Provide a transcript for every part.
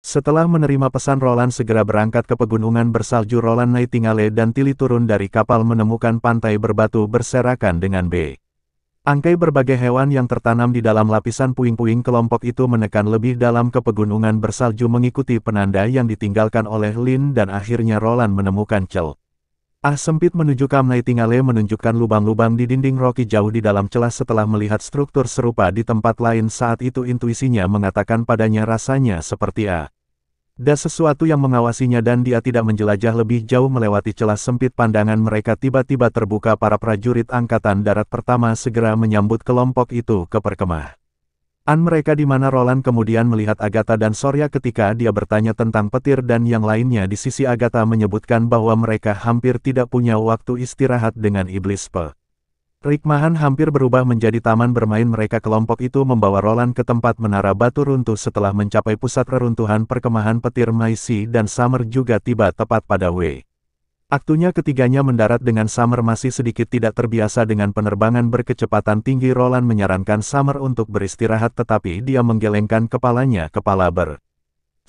Setelah menerima pesan Roland segera berangkat ke pegunungan bersalju. Roland Nightingale dan Tilly turun dari kapal menemukan pantai berbatu berserakan dengan angkai berbagai hewan yang tertanam di dalam lapisan puing-puing. Kelompok itu menekan lebih dalam ke pegunungan bersalju mengikuti penanda yang ditinggalkan oleh Lin dan akhirnya Roland menemukan celah sempit menuju Camp Nightingale menunjukkan lubang-lubang di dinding rocky jauh di dalam celah. Setelah melihat struktur serupa di tempat lain saat itu intuisinya mengatakan padanya rasanya seperti ada sesuatu yang mengawasinya dan dia tidak menjelajah lebih jauh melewati celah sempit. Pandangan mereka tiba-tiba terbuka. Para prajurit Angkatan Darat Pertama segera menyambut kelompok itu ke perkemahan mereka di mana Roland kemudian melihat Agatha dan Sorya ketika dia bertanya tentang petir dan yang lainnya. Di sisi Agatha menyebutkan bahwa mereka hampir tidak punya waktu istirahat dengan iblis perikmahan hampir berubah menjadi taman bermain mereka. Kelompok itu membawa Roland ke tempat menara batu runtuh. Setelah mencapai pusat reruntuhan perkemahan petir, Maisie dan Summer juga tiba tepat pada aktunya ketiganya mendarat dengan Summer masih sedikit tidak terbiasa dengan penerbangan berkecepatan tinggi. Roland menyarankan Summer untuk beristirahat tetapi dia menggelengkan kepalanya. Kepala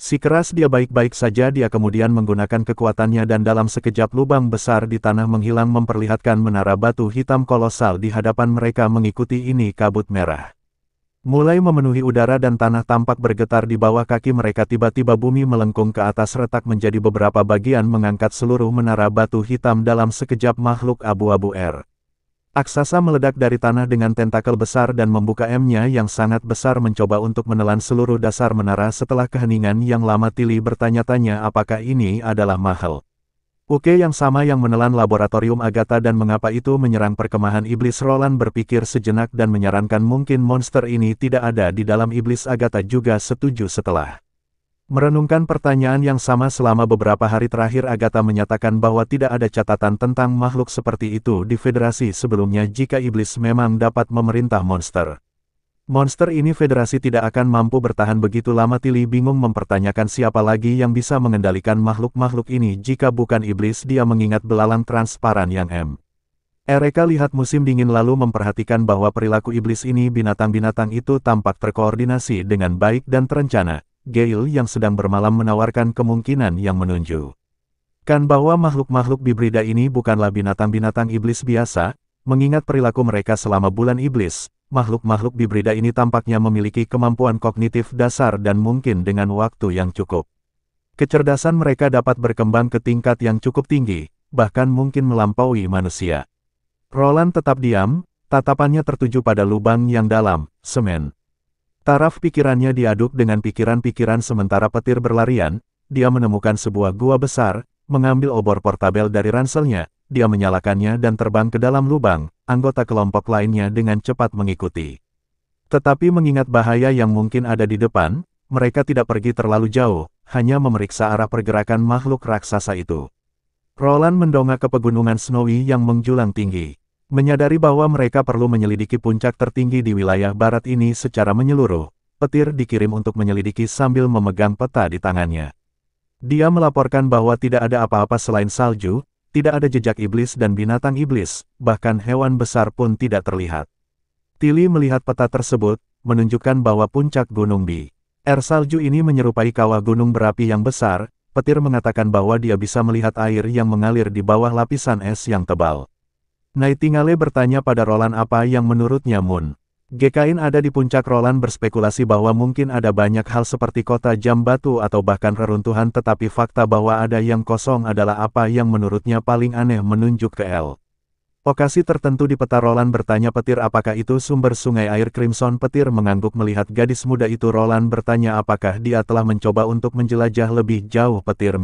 bersikeras dia baik-baik saja. Dia kemudian menggunakan kekuatannya dan dalam sekejap lubang besar di tanah menghilang memperlihatkan menara batu hitam kolosal di hadapan mereka. Mengikuti ini kabut merah mulai memenuhi udara dan tanah tampak bergetar di bawah kaki mereka. Tiba-tiba bumi melengkung ke atas retak menjadi beberapa bagian mengangkat seluruh menara batu hitam. Dalam sekejap makhluk abu-abu raksasa meledak dari tanah dengan tentakel besar dan membuka M-nya yang sangat besar mencoba untuk menelan seluruh dasar menara. Setelah keheningan yang lama Tilly bertanya-tanya apakah ini adalah makhluk yang sama yang menelan laboratorium Agatha dan mengapa itu menyerang perkemahan iblis. Roland berpikir sejenak dan menyarankan mungkin monster ini tidak ada di dalam iblis. Agatha juga setuju. Setelah merenungkan pertanyaan yang sama selama beberapa hari terakhir, Agatha menyatakan bahwa tidak ada catatan tentang makhluk seperti itu di Federasi sebelumnya. Jika iblis memang dapat memerintah monster ini, Federasi tidak akan mampu bertahan begitu lama. Tilly bingung mempertanyakan siapa lagi yang bisa mengendalikan makhluk-makhluk ini jika bukan iblis. Dia mengingat belalang transparan yang mereka lihat musim dingin lalu memperhatikan bahwa perilaku iblis ini binatang-binatang itu tampak terkoordinasi dengan baik dan terencana. Gale yang sedang bermalam menawarkan kemungkinan yang menunjukkan bahwa makhluk-makhluk bibrida ini bukanlah binatang-binatang iblis biasa. Mengingat perilaku mereka selama bulan iblis, makhluk-makhluk bibrida ini tampaknya memiliki kemampuan kognitif dasar dan mungkin dengan waktu yang cukup, kecerdasan mereka dapat berkembang ke tingkat yang cukup tinggi, bahkan mungkin melampaui manusia. Roland tetap diam, tatapannya tertuju pada lubang yang dalam, semen. Taraf pikirannya diaduk dengan pikiran-pikiran sementara petir berlarian. Dia menemukan sebuah gua besar, mengambil obor portabel dari ranselnya. Dia menyalakannya dan terbang ke dalam lubang. Anggota kelompok lainnya dengan cepat mengikuti. Tetapi mengingat bahaya yang mungkin ada di depan, mereka tidak pergi terlalu jauh, hanya memeriksa arah pergerakan makhluk raksasa itu. Roland mendongak ke pegunungan Snowy yang menjulang tinggi. Menyadari bahwa mereka perlu menyelidiki puncak tertinggi di wilayah barat ini secara menyeluruh, petir dikirim untuk menyelidiki sambil memegang peta di tangannya. Dia melaporkan bahwa tidak ada apa-apa selain salju, tidak ada jejak iblis dan binatang iblis, bahkan hewan besar pun tidak terlihat. Tilly melihat peta tersebut, menunjukkan bahwa puncak gunung salju ini menyerupai kawah gunung berapi yang besar. Petir mengatakan bahwa dia bisa melihat air yang mengalir di bawah lapisan es yang tebal. Nightingale bertanya pada Roland apa yang menurutnya GKIN ada di puncak. Roland berspekulasi bahwa mungkin ada banyak hal seperti kota jam batu atau bahkan reruntuhan, tetapi fakta bahwa ada yang kosong adalah apa yang menurutnya paling aneh. Menunjuk ke lokasi tertentu di peta, Roland bertanya petir apakah itu sumber sungai air Crimson. Petir mengangguk melihat gadis muda itu. Roland bertanya apakah dia telah mencoba untuk menjelajah lebih jauh. Petir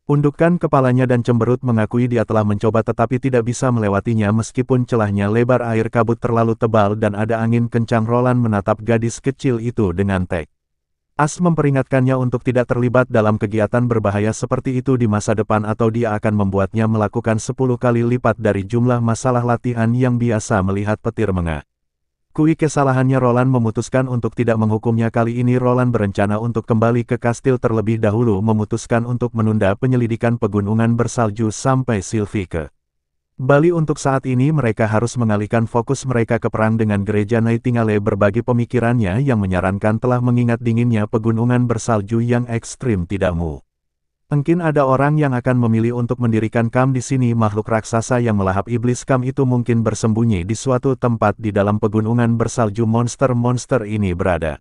undukkan kepalanya dan cemberut mengakui dia telah mencoba tetapi tidak bisa melewatinya meskipun celahnya lebar. Air kabut terlalu tebal dan ada angin kencang. Roland menatap gadis kecil itu dengan tegas memperingatkannya untuk tidak terlibat dalam kegiatan berbahaya seperti itu di masa depan atau dia akan membuatnya melakukan 10 kali lipat dari jumlah masalah latihan yang biasa. Melihat petir mengakui kesalahannya, Roland memutuskan untuk tidak menghukumnya. Kali ini Roland berencana untuk kembali ke kastil terlebih dahulu, memutuskan untuk menunda penyelidikan pegunungan bersalju sampai Sylvie ke Bali untuk saat ini mereka harus mengalihkan fokus mereka ke perang dengan gereja Nightingale. Berbagi pemikirannya yang menyarankan telah mengingat dinginnya pegunungan bersalju yang ekstrim tidak mungkin ada orang yang akan memilih untuk mendirikan kamp di sini. Makhluk raksasa yang melahap iblis kamp itu mungkin bersembunyi di suatu tempat di dalam pegunungan bersalju. Monster-monster ini berada.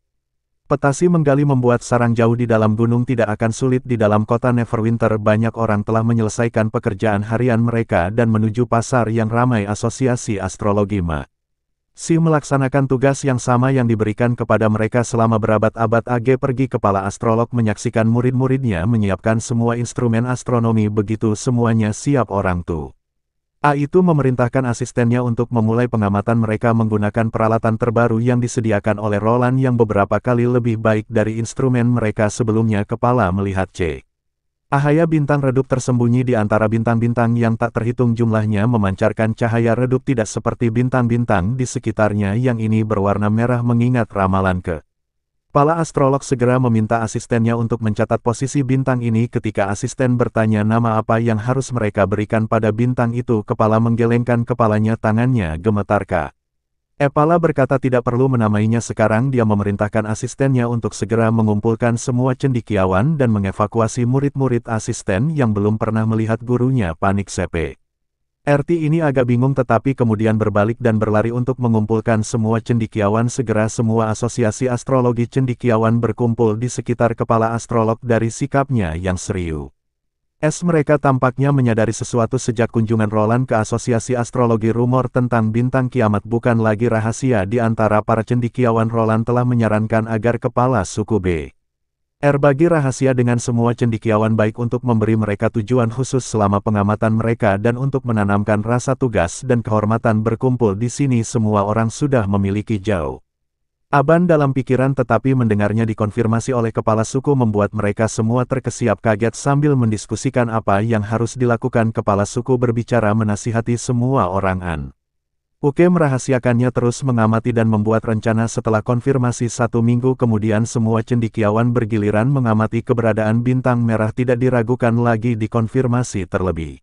Petasi menggali membuat sarang jauh di dalam gunung tidak akan sulit. Di dalam kota Neverwinter banyak orang telah menyelesaikan pekerjaan harian mereka dan menuju pasar yang ramai. Asosiasi Astrologi masih melaksanakan tugas yang sama yang diberikan kepada mereka selama berabad-abad. AG pergi kepala astrolog menyaksikan murid-muridnya menyiapkan semua instrumen astronomi. Begitu semuanya siap, orang tua itu memerintahkan asistennya untuk memulai pengamatan. Mereka menggunakan peralatan terbaru yang disediakan oleh Roland yang beberapa kali lebih baik dari instrumen mereka sebelumnya. Kepala melihat cahaya bintang redup tersembunyi di antara bintang-bintang yang tak terhitung jumlahnya, memancarkan cahaya redup tidak seperti bintang-bintang di sekitarnya yang ini berwarna merah. Mengingat ramalan kepala astrolog segera meminta asistennya untuk mencatat posisi bintang ini. Ketika asisten bertanya nama apa yang harus mereka berikan pada bintang itu, kepala menggelengkan kepalanya, tangannya gemetar. Kepala berkata tidak perlu menamainya sekarang. Dia memerintahkan asistennya untuk segera mengumpulkan semua cendekiawan dan mengevakuasi murid-murid. Asisten yang belum pernah melihat gurunya panik. RT ini agak bingung tetapi kemudian berbalik dan berlari untuk mengumpulkan semua cendekiawan. Segera semua asosiasi astrologi cendekiawan berkumpul di sekitar kepala astrolog. Dari sikapnya yang serius, mereka tampaknya menyadari sesuatu sejak kunjungan Roland ke asosiasi astrologi. Rumor tentang bintang kiamat bukan lagi rahasia di antara para cendekiawan. Roland telah menyarankan agar kepala suku berbagi rahasia dengan semua cendekiawan, baik untuk memberi mereka tujuan khusus selama pengamatan mereka dan untuk menanamkan rasa tugas dan kehormatan. Berkumpul di sini semua orang sudah memiliki jawaban dalam pikiran, tetapi mendengarnya dikonfirmasi oleh kepala suku membuat mereka semua terkesiap kaget. Sambil mendiskusikan apa yang harus dilakukan, kepala suku berbicara menasihati semua orang. Uke merahasiakannya, terus mengamati dan membuat rencana. Setelah konfirmasi 1 minggu kemudian, semua cendekiawan bergiliran mengamati keberadaan bintang merah. Tidak diragukan lagi, dikonfirmasi terlebih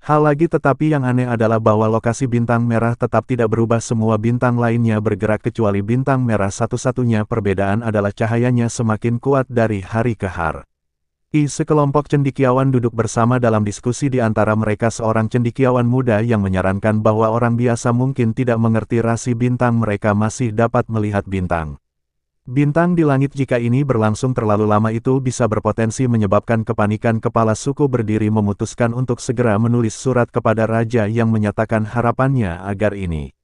hal lagi. Tetapi yang aneh adalah bahwa lokasi bintang merah tetap tidak berubah. Semua bintang lainnya bergerak kecuali bintang merah. Satu-satunya perbedaan adalah cahayanya semakin kuat dari hari ke hari. Sekelompok cendekiawan duduk bersama dalam diskusi. Di antara mereka seorang cendekiawan muda yang menyarankan bahwa orang biasa mungkin tidak mengerti rasi bintang. Mereka masih dapat melihat bintang di langit. Jika ini berlangsung terlalu lama, itu bisa berpotensi menyebabkan kepanikan. Kepala suku berdiri memutuskan untuk segera menulis surat kepada raja yang menyatakan harapannya agar ini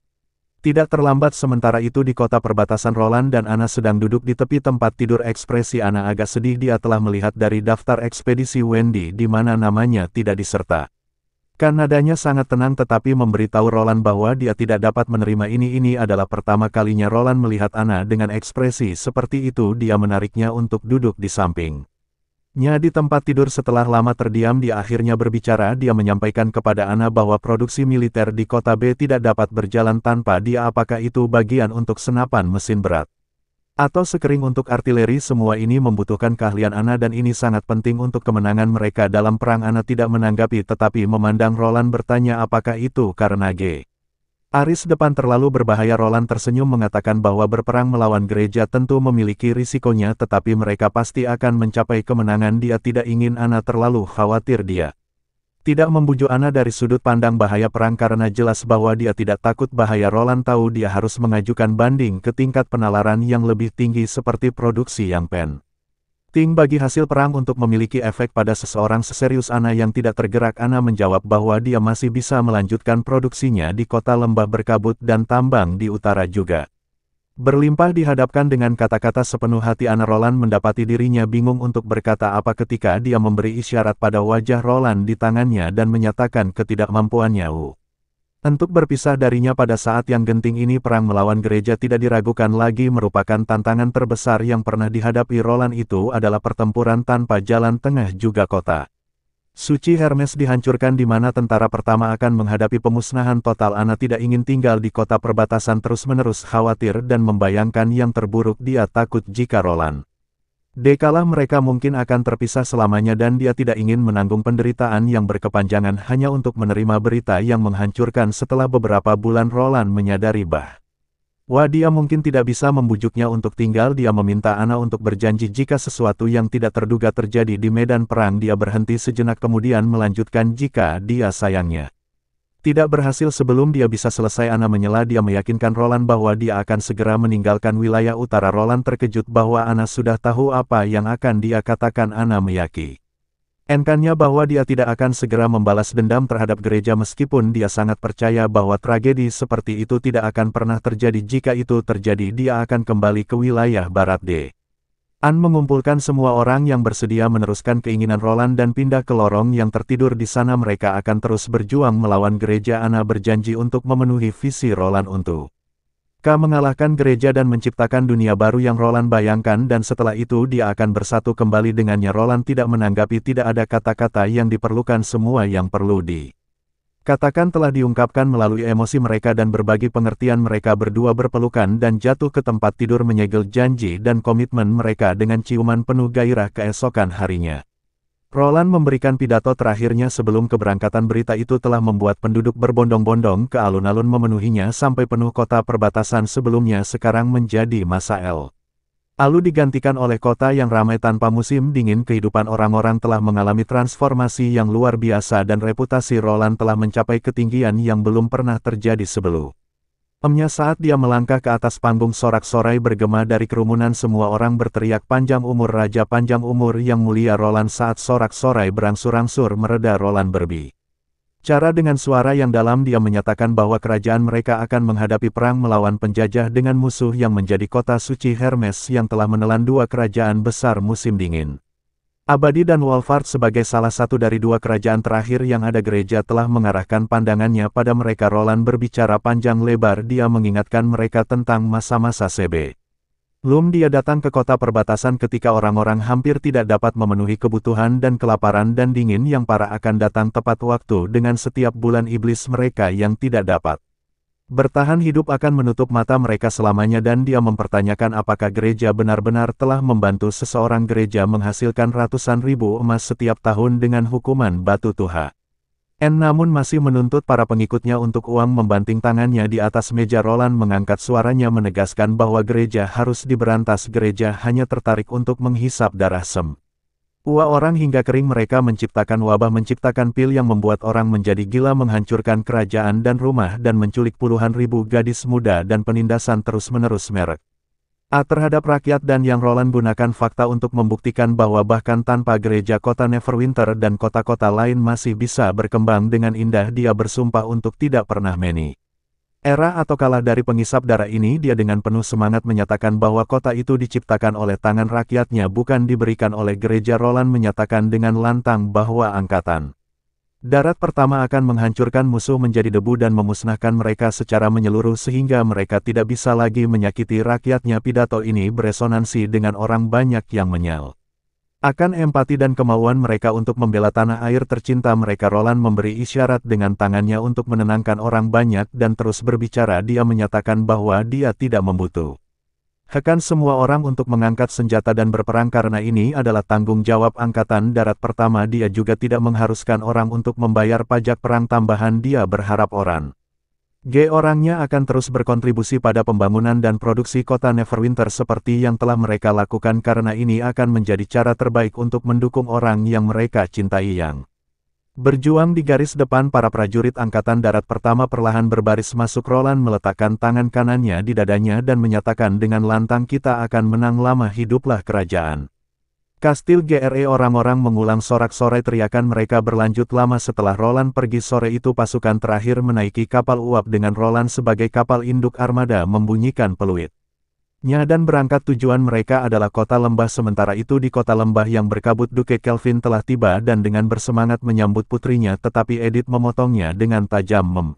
tidak terlambat. Sementara itu di kota perbatasan, Roland dan Anna sedang duduk di tepi tempat tidur. Ekspresi Anna agak sedih. Dia telah melihat dari daftar ekspedisi Wendy di mana namanya tidak disertakan. Nadanya sangat tenang tetapi memberitahu Roland bahwa dia tidak dapat menerima ini. Ini adalah pertama kalinya Roland melihat Anna dengan ekspresi seperti itu. Dia menariknya untuk duduk di sampingnya di tempat tidur. Setelah lama terdiam, dia akhirnya berbicara. Dia menyampaikan kepada Anna bahwa produksi militer di kota B tidak dapat berjalan tanpa dia. Apakah itu bagian untuk senapan mesin berat atau sekering untuk artileri? Semua ini membutuhkan keahlian Anna dan ini sangat penting untuk kemenangan mereka dalam perang. Anna tidak menanggapi tetapi memandang Roland bertanya apakah itu karena Aris depan terlalu berbahaya. Roland tersenyum mengatakan bahwa berperang melawan gereja tentu memiliki risikonya tetapi mereka pasti akan mencapai kemenangan. Dia tidak ingin Anna terlalu khawatir. Dia tidak membujuk Anna dari sudut pandang bahaya perang karena jelas bahwa dia tidak takut bahaya. Roland tahu dia harus mengajukan banding ke tingkat penalaran yang lebih tinggi seperti produksi yang penting bagi hasil perang untuk memiliki efek pada seseorang seserius Anna yang tidak tergerak. Anna menjawab bahwa dia masih bisa melanjutkan produksinya di kota lembah berkabut dan tambang di utara juga berlimpah. Dihadapkan dengan kata-kata sepenuh hati Anna, Roland mendapati dirinya bingung untuk berkata apa ketika dia memberi isyarat pada wajah Roland di tangannya dan menyatakan ketidakmampuannya untuk berpisah darinya pada saat yang genting ini. Perang melawan gereja tidak diragukan lagi merupakan tantangan terbesar yang pernah dihadapi Roland. Itu adalah pertempuran tanpa jalan tengah. Juga kota suci Hermes dihancurkan di mana tentara pertama akan menghadapi pemusnahan total. Anna tidak ingin tinggal di kota perbatasan terus-menerus khawatir dan membayangkan yang terburuk. Dia takut jika Roland Dekalah mereka mungkin akan terpisah selamanya dan dia tidak ingin menanggung penderitaan yang berkepanjangan hanya untuk menerima berita yang menghancurkan. Setelah beberapa bulan Roland menyadari bahwa dia mungkin tidak bisa membujuknya untuk tinggal. Dia meminta Anna untuk berjanji jika sesuatu yang tidak terduga terjadi di medan perang. Dia berhenti sejenak kemudian melanjutkan jika dia sayangnya tidak berhasil sebelum dia bisa selesai. Anna menyela. Dia meyakinkan Roland bahwa dia akan segera meninggalkan wilayah utara. Roland terkejut bahwa Anna sudah tahu apa yang akan dia katakan. Anna meyakinkannya bahwa dia tidak akan segera membalas dendam terhadap gereja meskipun dia sangat percaya bahwa tragedi seperti itu tidak akan pernah terjadi. Jika itu terjadi, dia akan kembali ke wilayah barat D. Anne mengumpulkan semua orang yang bersedia meneruskan keinginan Roland dan pindah ke lorong yang tertidur. Di sana mereka akan terus berjuang melawan gereja. Anna berjanji untuk memenuhi visi Roland untuk mengalahkan gereja dan menciptakan dunia baru yang Roland bayangkan, dan setelah itu dia akan bersatu kembali dengannya. Roland tidak menanggapi. Tidak ada kata-kata yang diperlukan. Semua yang perlu dikatakan telah diungkapkan melalui emosi mereka dan berbagi pengertian. Mereka berdua berpelukan dan jatuh ke tempat tidur menyegel janji dan komitmen mereka dengan ciuman penuh gairah keesokan harinya. Roland memberikan pidato terakhirnya sebelum keberangkatan. Berita itu telah membuat penduduk berbondong-bondong ke alun-alun, memenuhinya sampai penuh. Kota perbatasan sebelumnya sekarang menjadi masa lalu digantikan oleh kota yang ramai tanpa musim dingin. Kehidupan orang-orang telah mengalami transformasi yang luar biasa dan reputasi Roland telah mencapai ketinggian yang belum pernah terjadi sebelumnya. Saat dia melangkah ke atas panggung, sorak-sorai bergema dari kerumunan. Semua orang berteriak, "Panjang umur Raja, panjang umur Yang Mulia Roland." Saat sorak-sorai berangsur-angsur mereda, Roland berbicara dengan suara yang dalam. Dia menyatakan bahwa kerajaan mereka akan menghadapi perang melawan penjajah dengan musuh yang menjadi kota suci Hermes yang telah menelan dua kerajaan besar musim dingin abadi, dan Wolfart sebagai salah satu dari dua kerajaan terakhir yang ada. Gereja telah mengarahkan pandangannya pada mereka. Roland berbicara panjang lebar. Dia mengingatkan mereka tentang masa-masa sebelum dia datang ke kota perbatasan ketika orang-orang hampir tidak dapat memenuhi kebutuhan, dan kelaparan dan dingin yang parah akan datang tepat waktu. Dengan setiap bulan iblis mereka yang tidak dapat bertahan hidup akan menutup mata mereka selamanya, dan dia mempertanyakan apakah gereja benar-benar telah membantu seseorang. Gereja menghasilkan ratusan ribu emas setiap tahun dengan hukuman batu Tuhan, namun masih menuntut para pengikutnya untuk uang. Membanting tangannya di atas meja, Roland mengangkat suaranya menegaskan bahwa gereja harus diberantas. Gereja hanya tertarik untuk menghisap darah orang hingga kering. Mereka menciptakan wabah, menciptakan pil yang membuat orang menjadi gila, menghancurkan kerajaan dan rumah, dan menculik puluhan ribu gadis muda, dan penindasan terus-menerus merek terhadap rakyat. Dan yang Roland gunakan fakta untuk membuktikan bahwa bahkan tanpa gereja, kota Neverwinter dan kota-kota lain masih bisa berkembang dengan indah. Dia bersumpah untuk tidak pernah era atau kalah dari pengisap darah ini. Dia dengan penuh semangat menyatakan bahwa kota itu diciptakan oleh tangan rakyatnya, bukan diberikan oleh gereja. Roland menyatakan dengan lantang bahwa angkatan darat pertama akan menghancurkan musuh menjadi debu dan memusnahkan mereka secara menyeluruh sehingga mereka tidak bisa lagi menyakiti rakyatnya. Pidato ini beresonansi dengan orang banyak yang akan empati dan kemauan mereka untuk membela tanah air tercinta mereka. Roland memberi isyarat dengan tangannya untuk menenangkan orang banyak dan terus berbicara. Dia menyatakan bahwa dia tidak membutuhkan semua orang untuk mengangkat senjata dan berperang karena ini adalah tanggung jawab angkatan darat pertama. Dia juga tidak mengharuskan orang untuk membayar pajak perang tambahan. Dia berharap orangnya akan terus berkontribusi pada pembangunan dan produksi kota Neverwinter seperti yang telah mereka lakukan, karena ini akan menjadi cara terbaik untuk mendukung orang yang mereka cintai yang berjuang di garis depan. Para prajurit angkatan darat pertama perlahan berbaris masuk. Roland meletakkan tangan kanannya di dadanya dan menyatakan dengan lantang, "Kita akan menang. Lama hiduplah kerajaan Kastil GRE." Orang-orang mengulang sorak-sorai teriakan mereka berlanjut lama setelah Roland pergi. Sore itu pasukan terakhir menaiki kapal uap dengan Roland sebagai kapal induk armada membunyikan peluitnya dan berangkat. Tujuan mereka adalah kota lembah. Sementara itu di kota lembah yang berkabut, Duke Kelvin telah tiba dan dengan bersemangat menyambut putrinya, tetapi Edith memotongnya dengan tajam.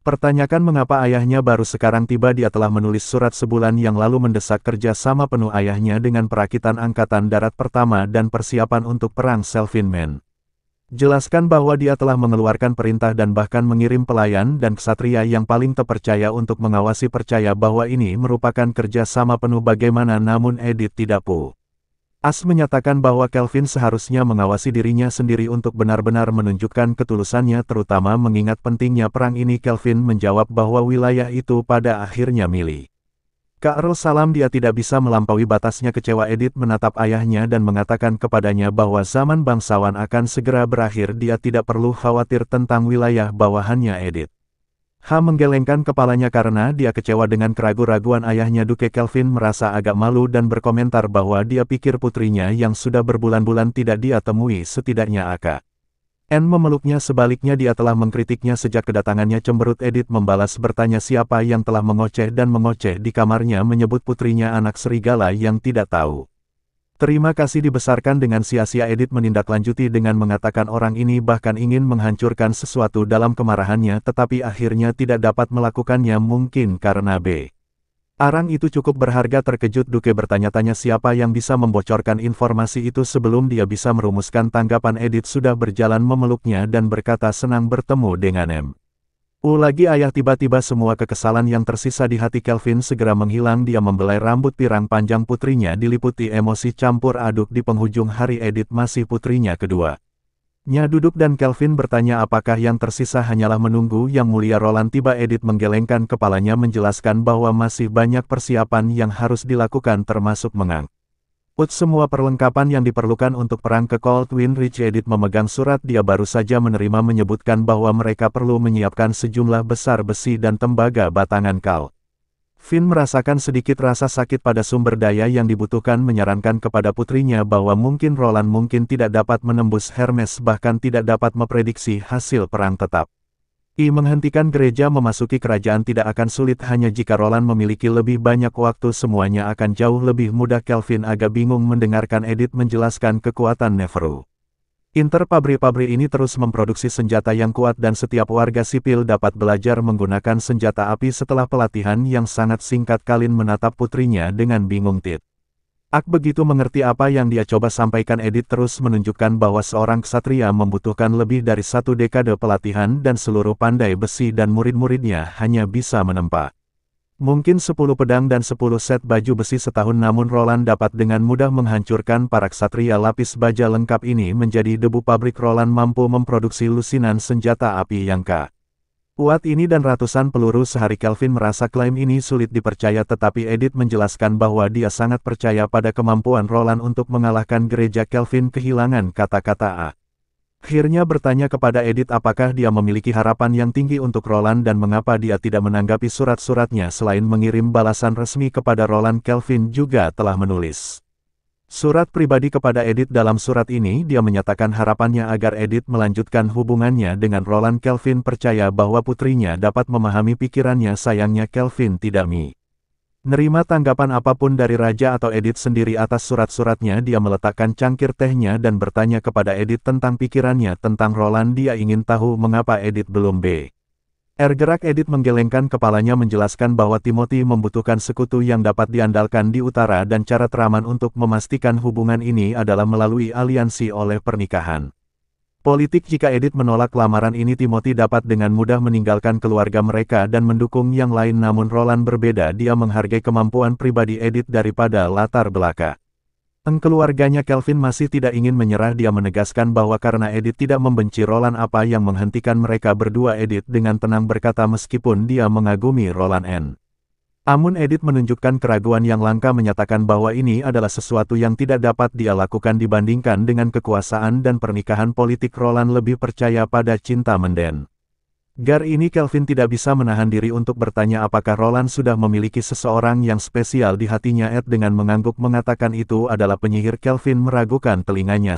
Pertanyakan mengapa ayahnya baru sekarang tiba. Dia telah menulis surat sebulan yang lalu mendesak kerja sama penuh ayahnya dengan perakitan angkatan darat pertama dan persiapan untuk perang Selvinman. Jelaskan bahwa dia telah mengeluarkan perintah dan bahkan mengirim pelayan dan ksatria yang paling terpercaya untuk mengawasi. Percaya bahwa ini merupakan kerja sama penuh bagaimana, namun Edith tidak As menyatakan bahwa Kelvin seharusnya mengawasi dirinya sendiri untuk benar-benar menunjukkan ketulusannya terutama mengingat pentingnya perang ini. Kelvin menjawab bahwa wilayah itu pada akhirnya milik Kak Earl Salam. Dia tidak bisa melampaui batasnya. Kecewa Edith menatap ayahnya dan mengatakan kepadanya bahwa zaman bangsawan akan segera berakhir. Dia tidak perlu khawatir tentang wilayah bawahannya. Edith menggelengkan kepalanya karena dia kecewa dengan keraguan-raguan ayahnya. Duke Kelvin merasa agak malu dan berkomentar bahwa dia pikir putrinya yang sudah berbulan-bulan tidak dia temui setidaknya Aka. Anne memeluknya. Sebaliknya dia telah mengkritiknya sejak kedatangannya. Cemberut Edith membalas bertanya siapa yang telah mengoceh dan mengoceh di kamarnya, menyebut putrinya anak serigala yang tidak tahu terima kasih dibesarkan dengan sia-sia. Edith menindaklanjuti dengan mengatakan orang ini bahkan ingin menghancurkan sesuatu dalam kemarahannya tetapi akhirnya tidak dapat melakukannya mungkin karena arang itu cukup berharga. Terkejut Duke bertanya-tanya siapa yang bisa membocorkan informasi itu. Sebelum dia bisa merumuskan tanggapan Edith sudah berjalan memeluknya dan berkata senang bertemu dengan lagi ayah. Tiba-tiba semua kekesalan yang tersisa di hati Kelvin segera menghilang. Dia membelai rambut pirang panjang putrinya diliputi emosi campur aduk. Di penghujung hari Edith masih putrinya kedua duduk dan Kelvin bertanya apakah yang tersisa hanyalah menunggu Yang Mulia Roland tiba. Edith menggelengkan kepalanya menjelaskan bahwa masih banyak persiapan yang harus dilakukan termasuk semua perlengkapan yang diperlukan untuk perang ke Coldwind Ridge. Edith memegang surat dia baru saja menerima menyebutkan bahwa mereka perlu menyiapkan sejumlah besar besi dan tembaga batangan kal. Finn merasakan sedikit rasa sakit pada sumber daya yang dibutuhkan, menyarankan kepada putrinya bahwa mungkin Roland mungkin tidak dapat menembus Hermes bahkan tidak dapat memprediksi hasil perang tetap. Menghentikan gereja memasuki kerajaan tidak akan sulit hanya jika Roland memiliki lebih banyak waktu. Semuanya akan jauh lebih mudah. Kelvin agak bingung mendengarkan Edith menjelaskan kekuatan Neveru. Pabrik-pabrik ini terus memproduksi senjata yang kuat dan setiap warga sipil dapat belajar menggunakan senjata api. Setelah pelatihan yang sangat singkat, Kalin menatap putrinya dengan bingung. Ak begitu mengerti apa yang dia coba sampaikan. Edith terus menunjukkan bahwa seorang ksatria membutuhkan lebih dari 1 dekade pelatihan dan seluruh pandai besi dan murid-muridnya hanya bisa menempa mungkin 10 pedang dan 10 set baju besi setahun. Namun Roland dapat dengan mudah menghancurkan para ksatria lapis baja lengkap ini menjadi debu. Pabrik Roland mampu memproduksi lusinan senjata api yang kuat ini dan ratusan peluru sehari. Kelvin merasa klaim ini sulit dipercaya tetapi Edith menjelaskan bahwa dia sangat percaya pada kemampuan Roland untuk mengalahkan gereja. Kelvin kehilangan kata-kata. Akhirnya bertanya kepada Edith apakah dia memiliki harapan yang tinggi untuk Roland dan mengapa dia tidak menanggapi surat-suratnya. Selain mengirim balasan resmi kepada Roland, Kelvin juga telah menulis surat pribadi kepada Edith. Dalam surat ini dia menyatakan harapannya agar Edith melanjutkan hubungannya dengan Roland. Kelvin percaya bahwa putrinya dapat memahami pikirannya. Sayangnya Kelvin tidak menerima tanggapan apapun dari raja atau Edith sendiri atas surat-suratnya. Dia meletakkan cangkir tehnya dan bertanya kepada Edith tentang pikirannya tentang Roland. Dia ingin tahu mengapa Edith belum gerak. Edith menggelengkan kepalanya menjelaskan bahwa Timothy membutuhkan sekutu yang dapat diandalkan di utara dan cara teraman untuk memastikan hubungan ini adalah melalui aliansi oleh pernikahan politik. Jika Edith menolak lamaran ini, Timothy dapat dengan mudah meninggalkan keluarga mereka dan mendukung yang lain. Namun Roland berbeda, dia menghargai kemampuan pribadi Edith daripada latar belakang keluarganya. Kelvin masih tidak ingin menyerah. Dia menegaskan bahwa karena Edith tidak membenci Roland, apa yang menghentikan mereka berdua. Edith dengan tenang berkata meskipun dia mengagumi Roland namun Edith menunjukkan keraguan yang langka, menyatakan bahwa ini adalah sesuatu yang tidak dapat dia lakukan dibandingkan dengan kekuasaan dan pernikahan politik. Roland lebih percaya pada cinta mendengar ini. Kelvin tidak bisa menahan diri untuk bertanya apakah Roland sudah memiliki seseorang yang spesial di hatinya. Ed dengan mengangguk mengatakan itu adalah penyihir. Kelvin meragukan telinganya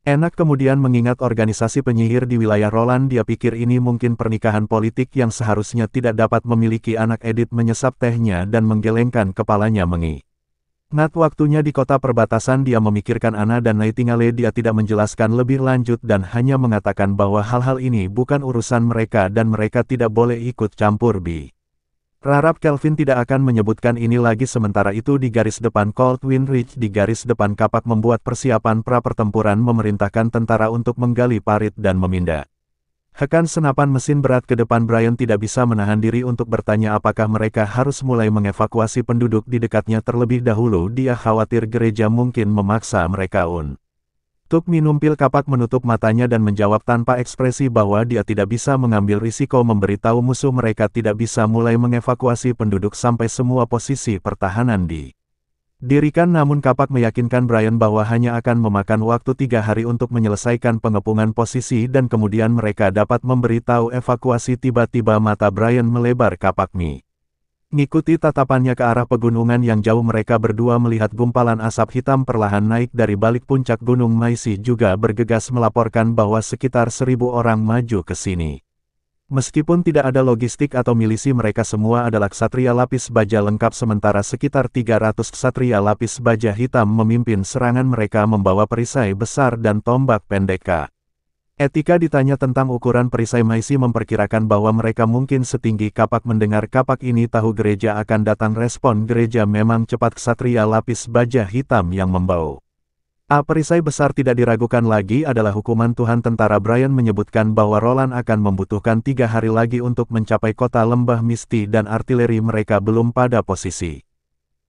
enak kemudian mengingat organisasi penyihir di wilayah Roland. Dia pikir ini mungkin pernikahan politik yang seharusnya tidak dapat memiliki anak. Edith menyesap tehnya dan menggelengkan kepalanya mengingat waktunya di kota perbatasan. Dia memikirkan Anna dan Nightingale. Dia tidak menjelaskan lebih lanjut dan hanya mengatakan bahwa hal-hal ini bukan urusan mereka dan mereka tidak boleh ikut campur. Harap Kelvin tidak akan menyebutkan ini lagi. Sementara itu di garis depan Coldwind Ridge, di garis depan kapak membuat persiapan pra-pertempuran, memerintahkan tentara untuk menggali parit dan Hekan senapan mesin berat ke depan. Brian tidak bisa menahan diri untuk bertanya apakah mereka harus mulai mengevakuasi penduduk di dekatnya terlebih dahulu. Dia khawatir gereja mungkin memaksa mereka untuk minum pil. Kapak menutup matanya dan menjawab tanpa ekspresi bahwa dia tidak bisa mengambil risiko memberitahu musuh mereka tidak bisa mulai mengevakuasi penduduk sampai semua posisi pertahanan dirikan. Namun Kapak meyakinkan Brian bahwa hanya akan memakan waktu 3 hari untuk menyelesaikan pengepungan posisi dan kemudian mereka dapat memberitahu evakuasi. Tiba-tiba mata Brian melebar. Kapak ngikuti tatapannya ke arah pegunungan yang jauh. Mereka berdua melihat gumpalan asap hitam perlahan naik dari balik puncak gunung. Maisy juga bergegas melaporkan bahwa sekitar 1.000 orang maju ke sini. Meskipun tidak ada logistik atau milisi, mereka semua adalah ksatria lapis baja lengkap. Sementara sekitar 300 ksatria lapis baja hitam memimpin serangan. Mereka membawa perisai besar dan tombak pendek. Etika ditanya tentang ukuran perisai. Maisy memperkirakan bahwa mereka mungkin setinggi Kapak. Mendengar Kapak ini tahu gereja akan datang. Respon gereja memang cepat. Ksatria lapis baja hitam yang membawa perisai besar tidak diragukan lagi adalah hukuman Tuhan. Tentara Brian menyebutkan bahwa Roland akan membutuhkan 3 hari lagi untuk mencapai kota lembah Misty dan artileri mereka belum pada posisi.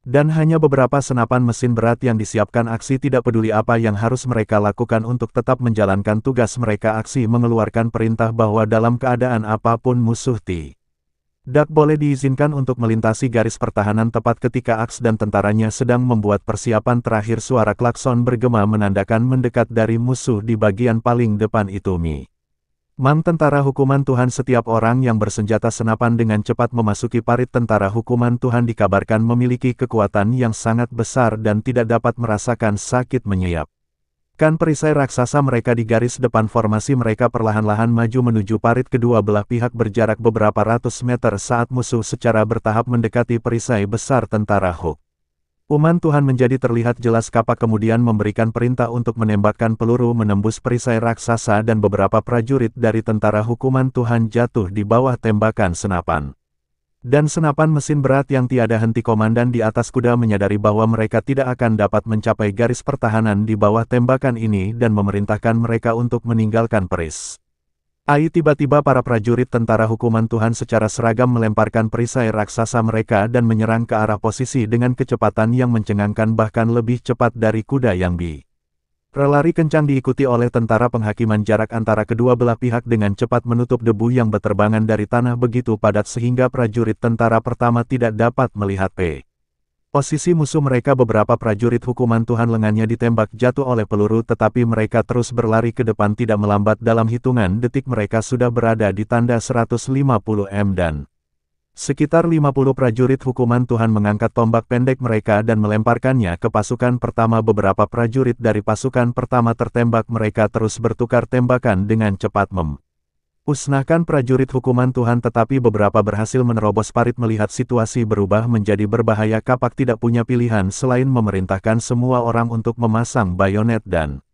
Dan hanya beberapa senapan mesin berat yang disiapkan. Aksi tidak peduli apa yang harus mereka lakukan untuk tetap menjalankan tugas mereka. Aksi mengeluarkan perintah bahwa dalam keadaan apapun musuh tidak boleh diizinkan untuk melintasi garis pertahanan. Tepat ketika Axe dan tentaranya sedang membuat persiapan terakhir, suara klakson bergema menandakan mendekat dari musuh di bagian paling depan itu. Mang tentara hukuman Tuhan. Setiap orang yang bersenjata senapan dengan cepat memasuki parit. Tentara hukuman Tuhan dikabarkan memiliki kekuatan yang sangat besar dan tidak dapat merasakan sakit menyeyap. Kan perisai raksasa mereka di garis depan. Formasi mereka perlahan-lahan maju menuju parit. Kedua belah pihak berjarak beberapa ratus meter saat musuh secara bertahap mendekati perisai besar tentara hukuman Tuhan menjadi terlihat jelas. Kapak kemudian memberikan perintah untuk menembakkan peluru menembus perisai raksasa dan beberapa prajurit dari tentara hukuman Tuhan jatuh di bawah tembakan senapan dan senapan mesin berat yang tiada henti. Komandan di atas kuda menyadari bahwa mereka tidak akan dapat mencapai garis pertahanan di bawah tembakan ini dan memerintahkan mereka untuk meninggalkan perisai. Tiba-tiba para prajurit tentara hukuman Tuhan secara seragam melemparkan perisai raksasa mereka dan menyerang ke arah posisi dengan kecepatan yang mencengangkan, bahkan lebih cepat dari kuda yang berlari kencang. Diikuti oleh tentara penghakiman. Jarak antara kedua belah pihak dengan cepat menutup debu yang berterbangan dari tanah begitu padat sehingga prajurit tentara pertama tidak dapat melihat posisi musuh mereka. Beberapa prajurit hukuman Tuhan lengannya ditembak jatuh oleh peluru, tetapi mereka terus berlari ke depan. Tidak melambat, dalam hitungan detik mereka sudah berada di tanda 150 m dan sekitar 50 prajurit hukuman Tuhan mengangkat tombak pendek mereka dan melemparkannya ke pasukan pertama. Beberapa prajurit dari pasukan pertama tertembak. Mereka terus bertukar tembakan dengan cepat musnahkan prajurit hukuman Tuhan, tetapi beberapa berhasil menerobos parit. Melihat situasi berubah menjadi berbahaya, Kapak tidak punya pilihan selain memerintahkan semua orang untuk memasang bayonet dan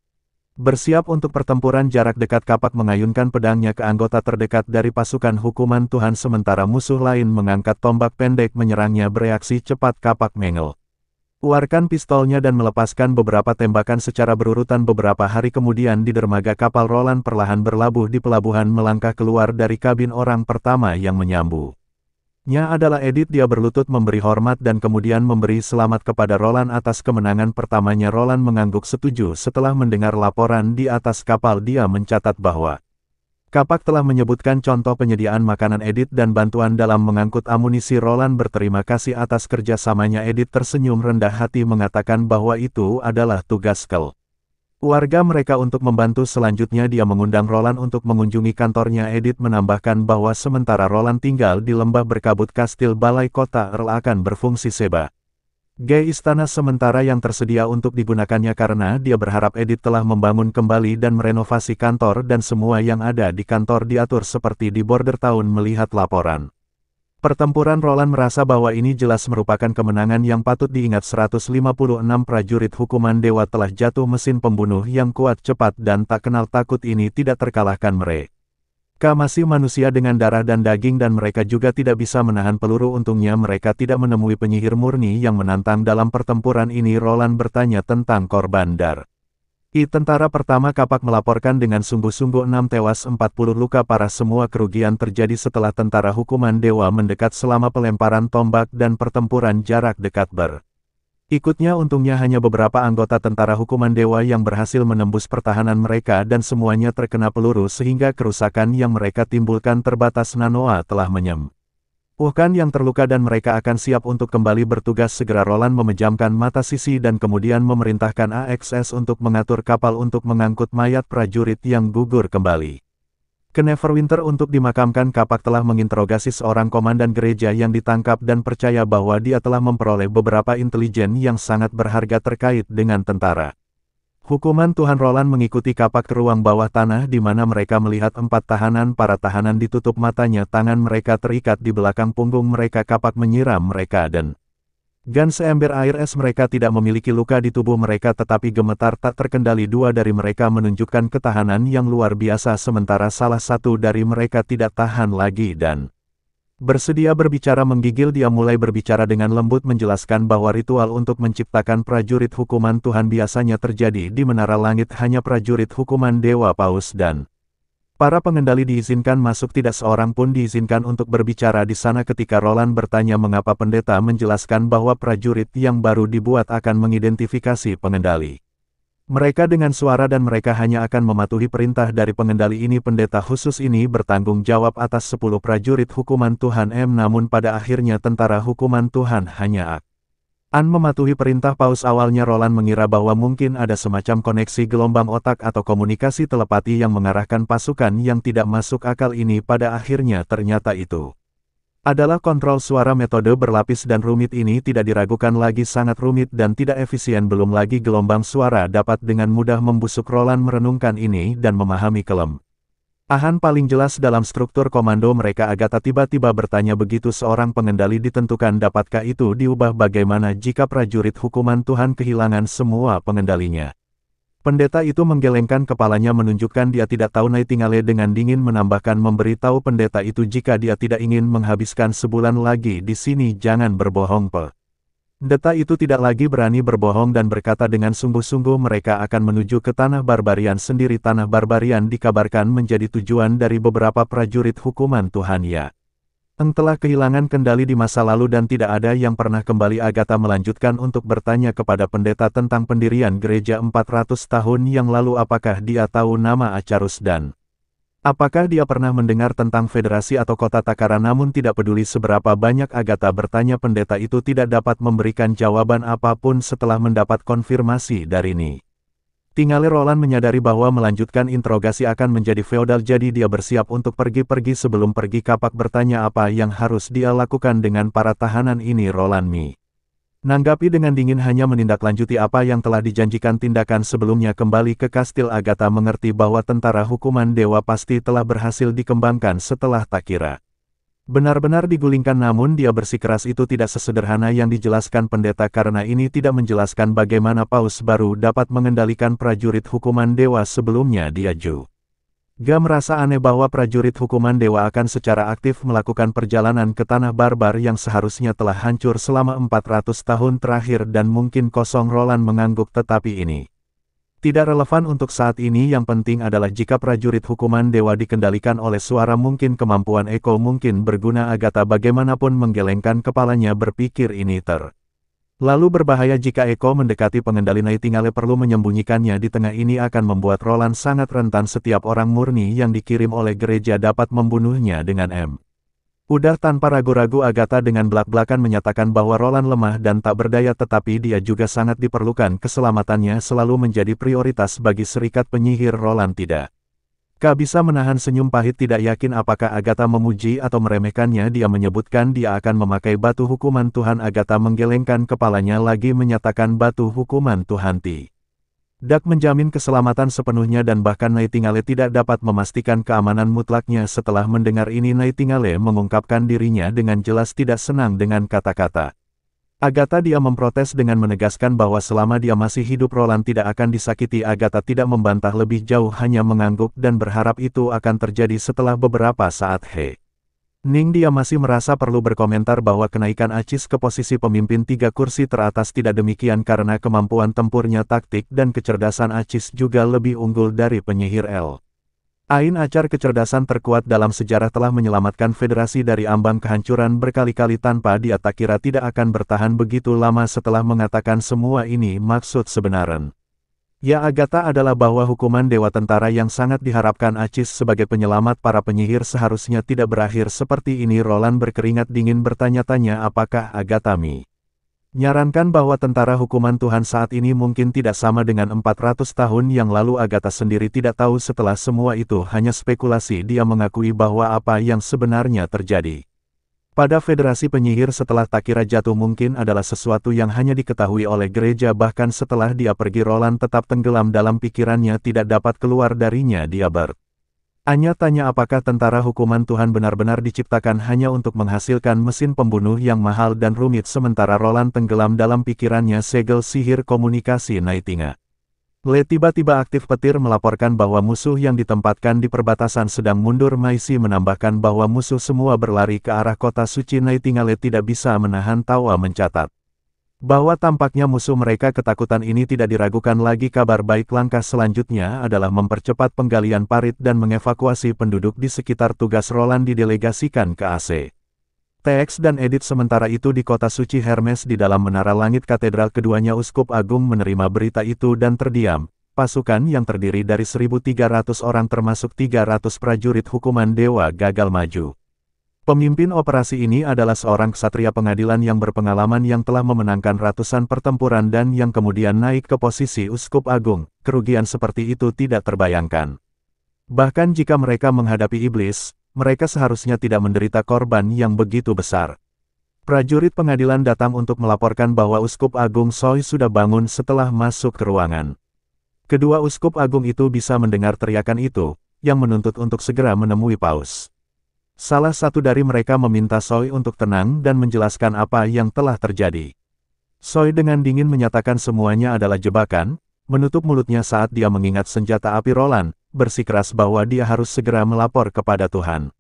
bersiap untuk pertempuran jarak dekat. Kapak mengayunkan pedangnya ke anggota terdekat dari pasukan hukuman Tuhan, sementara musuh lain mengangkat tombak pendek menyerangnya. Bereaksi cepat, Kapak mengeluarkan pistolnya dan melepaskan beberapa tembakan secara berurutan. Beberapa hari kemudian di dermaga kapal, Roland perlahan berlabuh di pelabuhan melangkah keluar dari kabin. Orang pertama yang menyambutnya adalah Edith. Dia berlutut memberi hormat dan kemudian memberi selamat kepada Roland atas kemenangan pertamanya. Roland mengangguk setuju setelah mendengar laporan di atas kapal. Dia mencatat bahwa Kapak telah menyebutkan contoh penyediaan makanan Edith dan bantuan dalam mengangkut amunisi. Roland berterima kasih atas kerjasamanya. Edith tersenyum rendah hati mengatakan bahwa itu adalah tugas keluarga mereka untuk membantu. Selanjutnya dia mengundang Roland untuk mengunjungi kantornya. Edith menambahkan bahwa sementara Roland tinggal di lembah berkabut, kastil balai kota Earl akan berfungsi sebagai istana sementara yang tersedia untuk digunakannya karena dia berharap Edith telah membangun kembali dan merenovasi kantor dan semua yang ada di kantor diatur seperti di Border Town. Melihat laporan pertempuran, Roland merasa bahwa ini jelas merupakan kemenangan yang patut diingat. 156 prajurit hukuman dewa telah jatuh. Mesin pembunuh yang kuat, cepat, dan tak kenal takut ini tidak terkalahkan. Mereka masih manusia dengan darah dan daging dan mereka juga tidak bisa menahan peluru. Untungnya mereka tidak menemui penyihir murni yang menantang dalam pertempuran ini. Roland bertanya tentang korban Tentara pertama kapak melaporkan dengan sungguh-sungguh 6 tewas 40 luka parah. Semua kerugian terjadi setelah tentara hukuman dewa mendekat selama pelemparan tombak dan pertempuran jarak dekat Ikutnya untungnya hanya beberapa anggota tentara hukuman dewa yang berhasil menembus pertahanan mereka dan semuanya terkena peluru sehingga kerusakan yang mereka timbulkan terbatas. Nanoa telah menyembuhkan yang terluka dan mereka akan siap untuk kembali bertugas segera. Roland memejamkan mata Sisi dan kemudian memerintahkan AXS untuk mengatur kapal untuk mengangkut mayat prajurit yang gugur kembali ke Neverwinter untuk dimakamkan. Kapak telah menginterogasi seorang komandan gereja yang ditangkap dan percaya bahwa dia telah memperoleh beberapa intelijen yang sangat berharga terkait dengan tentara hukuman Tuhan. Roland mengikuti kapak ke ruang bawah tanah di mana mereka melihat 4 tahanan. Para tahanan ditutup matanya, tangan mereka terikat di belakang punggung mereka. Kapak menyiram mereka dan seember air es. Mereka tidak memiliki luka di tubuh mereka tetapi gemetar tak terkendali. 2 dari mereka menunjukkan ketahanan yang luar biasa sementara salah satu dari mereka tidak tahan lagi dan bersedia berbicara. Menggigil, dia mulai berbicara dengan lembut menjelaskan bahwa ritual untuk menciptakan prajurit hukuman Tuhan biasanya terjadi di Menara Langit. Hanya prajurit hukuman Dewa Paus dan para pengendali diizinkan masuk, tidak seorang pun diizinkan untuk berbicara di sana. Ketika Roland bertanya mengapa, pendeta menjelaskan bahwa prajurit yang baru dibuat akan mengidentifikasi pengendali mereka dengan suara dan mereka hanya akan mematuhi perintah dari pengendali ini. Pendeta khusus ini bertanggung jawab atas 10 prajurit hukuman Tuhan namun pada akhirnya tentara hukuman Tuhan hanya akan mematuhi perintah Paus. Awalnya Roland mengira bahwa mungkin ada semacam koneksi gelombang otak atau komunikasi telepati yang mengarahkan pasukan yang tidak masuk akal ini. Pada akhirnya ternyata itu adalah kontrol suara. Metode berlapis dan rumit ini tidak diragukan lagi sangat rumit dan tidak efisien. Belum lagi gelombang suara dapat dengan mudah membusuk. Roland merenungkan ini dan memahami kelemahan paling jelas dalam struktur komando mereka. Agatha tiba-tiba bertanya, begitu seorang pengendali ditentukan, dapatkah itu diubah? Bagaimana jika prajurit hukuman Tuhan kehilangan semua pengendalinya? Pendeta itu menggelengkan kepalanya menunjukkan dia tidak tahu. Nightingale dengan dingin menambahkan, memberitahu pendeta itu jika dia tidak ingin menghabiskan sebulan lagi di sini jangan berbohong. Pendeta itu tidak lagi berani berbohong dan berkata dengan sungguh-sungguh, mereka akan menuju ke tanah barbarian sendiri. Tanah barbarian dikabarkan menjadi tujuan dari beberapa prajurit hukuman Tuhan yang telah kehilangan kendali di masa lalu dan tidak ada yang pernah kembali. Agatha melanjutkan untuk bertanya kepada pendeta tentang pendirian gereja 400 tahun yang lalu. Apakah dia tahu nama Acarus dan apakah dia pernah mendengar tentang federasi atau kota Takara? Namun tidak peduli seberapa banyak Agatha bertanya, pendeta itu tidak dapat memberikan jawaban apapun setelah mendapat konfirmasi dari Nightingale. Roland menyadari bahwa melanjutkan interogasi akan menjadi feodal, jadi dia bersiap untuk pergi. Sebelum pergi, Kapak bertanya apa yang harus dia lakukan dengan para tahanan ini. Roland menanggapi dengan dingin, hanya menindaklanjuti apa yang telah dijanjikan. Tindakan sebelumnya kembali ke kastil. Agatha mengerti bahwa tentara hukuman dewa pasti telah berhasil dikembangkan setelah Takira benar-benar digulingkan, namun dia bersikeras itu tidak sesederhana yang dijelaskan pendeta karena ini tidak menjelaskan bagaimana Paus baru dapat mengendalikan prajurit hukuman dewa. Sebelumnya dia juga merasa aneh bahwa prajurit hukuman dewa akan secara aktif melakukan perjalanan ke tanah barbar yang seharusnya telah hancur selama 400 tahun terakhir dan mungkin kosong. Roland mengangguk, tetapi ini tidak relevan untuk saat ini. Yang penting adalah jika prajurit hukuman dewa dikendalikan oleh suara, mungkin kemampuan Echo mungkin berguna. Agatha bagaimanapun menggelengkan kepalanya, berpikir ini terlalu berbahaya. Jika Echo mendekati pengendali Nightingale perlu menyembunyikannya di tengah. Ini akan membuat Roland sangat rentan. Setiap orang murni yang dikirim oleh gereja dapat membunuhnya dengan udah tanpa ragu-ragu. Agatha dengan belak-belakan menyatakan bahwa Roland lemah dan tak berdaya, tetapi dia juga sangat diperlukan. Keselamatannya selalu menjadi prioritas bagi serikat penyihir. Roland tidak bisa menahan senyum pahit, tidak yakin apakah Agatha memuji atau meremehkannya. Dia menyebutkan dia akan memakai batu hukuman Tuhan. Agatha menggelengkan kepalanya lagi menyatakan batu hukuman Tuhan tidak menjamin keselamatan sepenuhnya dan bahkan Nightingale tidak dapat memastikan keamanan mutlaknya. Setelah mendengar ini, Nightingale mengungkapkan dirinya dengan jelas tidak senang dengan kata-kata Agatha. Dia memprotes dengan menegaskan bahwa selama dia masih hidup Roland tidak akan disakiti. Agatha tidak membantah lebih jauh, hanya mengangguk dan berharap itu akan terjadi setelah beberapa saat. Ningdia masih merasa perlu berkomentar bahwa kenaikan Acis ke posisi pemimpin 3 kursi teratas tidak demikian karena kemampuan tempurnya taktik dan kecerdasan Acis juga lebih unggul dari penyihir L. Ain Acar kecerdasan terkuat dalam sejarah telah menyelamatkan federasi dari ambang kehancuran berkali-kali tanpa dia tak kira tidak akan bertahan begitu lama setelah mengatakan semua ini maksud sebenarnya. Ya Agatha adalah bahwa hukuman Dewa Tentara yang sangat diharapkan Acis sebagai penyelamat para penyihir seharusnya tidak berakhir seperti ini. Roland berkeringat dingin bertanya-tanya apakah Agatha nyarankan bahwa tentara hukuman Tuhan saat ini mungkin tidak sama dengan 400 tahun yang lalu. Agatha sendiri tidak tahu setelah semua itu hanya spekulasi. Dia mengakui bahwa apa yang sebenarnya terjadi pada Federasi Penyihir setelah Takira jatuh mungkin adalah sesuatu yang hanya diketahui oleh gereja. Bahkan setelah dia pergi Roland tetap tenggelam dalam pikirannya tidak dapat keluar darinya. Dia bertanya-tanya apakah tentara hukuman Tuhan benar-benar diciptakan hanya untuk menghasilkan mesin pembunuh yang mahal dan rumit. Sementara Roland tenggelam dalam pikirannya segel sihir komunikasi Nightingale tiba-tiba aktif. Petir melaporkan bahwa musuh yang ditempatkan di perbatasan sedang mundur. Maisi menambahkan bahwa musuh semua berlari ke arah kota suci. Nightingale tidak bisa menahan tawa mencatat bahwa tampaknya musuh mereka ketakutan ini tidak diragukan lagi. Kabar baik langkah selanjutnya adalah mempercepat penggalian parit dan mengevakuasi penduduk di sekitar. Tugas Roland didelegasikan ke AC. TX dan Edith. Sementara itu di kota suci Hermes di dalam menara langit katedral keduanya Uskup Agung menerima berita itu dan terdiam. Pasukan yang terdiri dari 1.300 orang termasuk 300 prajurit hukuman dewa gagal maju. Pemimpin operasi ini adalah seorang ksatria pengadilan yang berpengalaman yang telah memenangkan ratusan pertempuran dan yang kemudian naik ke posisi Uskup Agung. Kerugian seperti itu tidak terbayangkan. Bahkan jika mereka menghadapi iblis, mereka seharusnya tidak menderita korban yang begitu besar. Prajurit pengadilan datang untuk melaporkan bahwa Uskup Agung Soi sudah bangun setelah masuk ke ruangan. Kedua Uskup Agung itu bisa mendengar teriakan itu, yang menuntut untuk segera menemui Paus. Salah satu dari mereka meminta Soi untuk tenang dan menjelaskan apa yang telah terjadi. Soi dengan dingin menyatakan semuanya adalah jebakan, menutup mulutnya saat dia mengingat senjata api Roland, bersikeras bahwa dia harus segera melapor kepada Tuhan.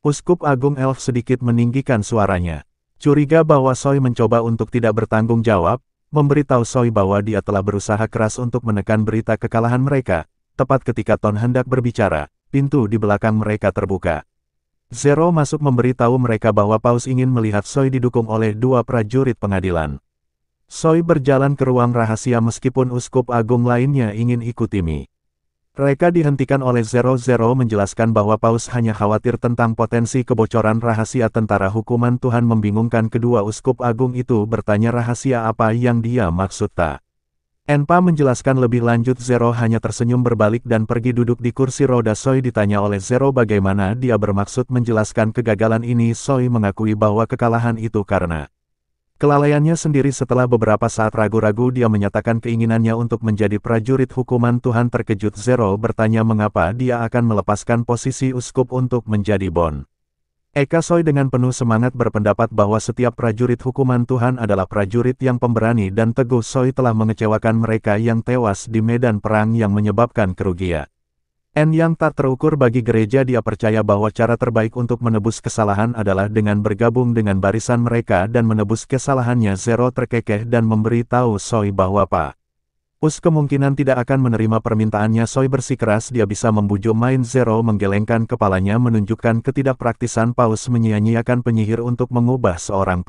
Uskup Agung Elf sedikit meninggikan suaranya. Curiga bahwa Soi mencoba untuk tidak bertanggung jawab, memberitahu Soi bahwa dia telah berusaha keras untuk menekan berita kekalahan mereka. Tepat ketika Ton hendak berbicara, pintu di belakang mereka terbuka. Zero masuk memberitahu mereka bahwa Paus ingin melihat Soi didukung oleh 2 prajurit pengadilan. Soi berjalan ke ruang rahasia meskipun Uskup Agung lainnya ingin ikuti mereka dihentikan oleh Zero menjelaskan bahwa Paus hanya khawatir tentang potensi kebocoran rahasia tentara hukuman Tuhan. Membingungkan kedua Uskup Agung itu bertanya rahasia apa yang dia maksud. Enpa menjelaskan lebih lanjut. Zero hanya tersenyum berbalik dan pergi duduk di kursi roda. Soi ditanya oleh Zero bagaimana dia bermaksud menjelaskan kegagalan ini. Soi mengakui bahwa kekalahan itu karena kelalaiannya sendiri. Setelah beberapa saat ragu-ragu dia menyatakan keinginannya untuk menjadi prajurit hukuman Tuhan. Terkejut Zero bertanya mengapa dia akan melepaskan posisi uskup untuk menjadi Bon. Eka Soi dengan penuh semangat berpendapat bahwa setiap prajurit hukuman Tuhan adalah prajurit yang pemberani dan teguh. Soi telah mengecewakan mereka yang tewas di medan perang yang menyebabkan kerugian yang tak terukur bagi gereja. Dia percaya bahwa cara terbaik untuk menebus kesalahan adalah dengan bergabung dengan barisan mereka dan menebus kesalahannya. Zero terkekeh dan memberitahu Soi bahwa Paus kemungkinan tidak akan menerima permintaannya. Soi bersikeras dia bisa membujuk main. Zero menggelengkan kepalanya menunjukkan ketidakpraktisan Paus menyia-nyiakan penyihir untuk mengubah seorang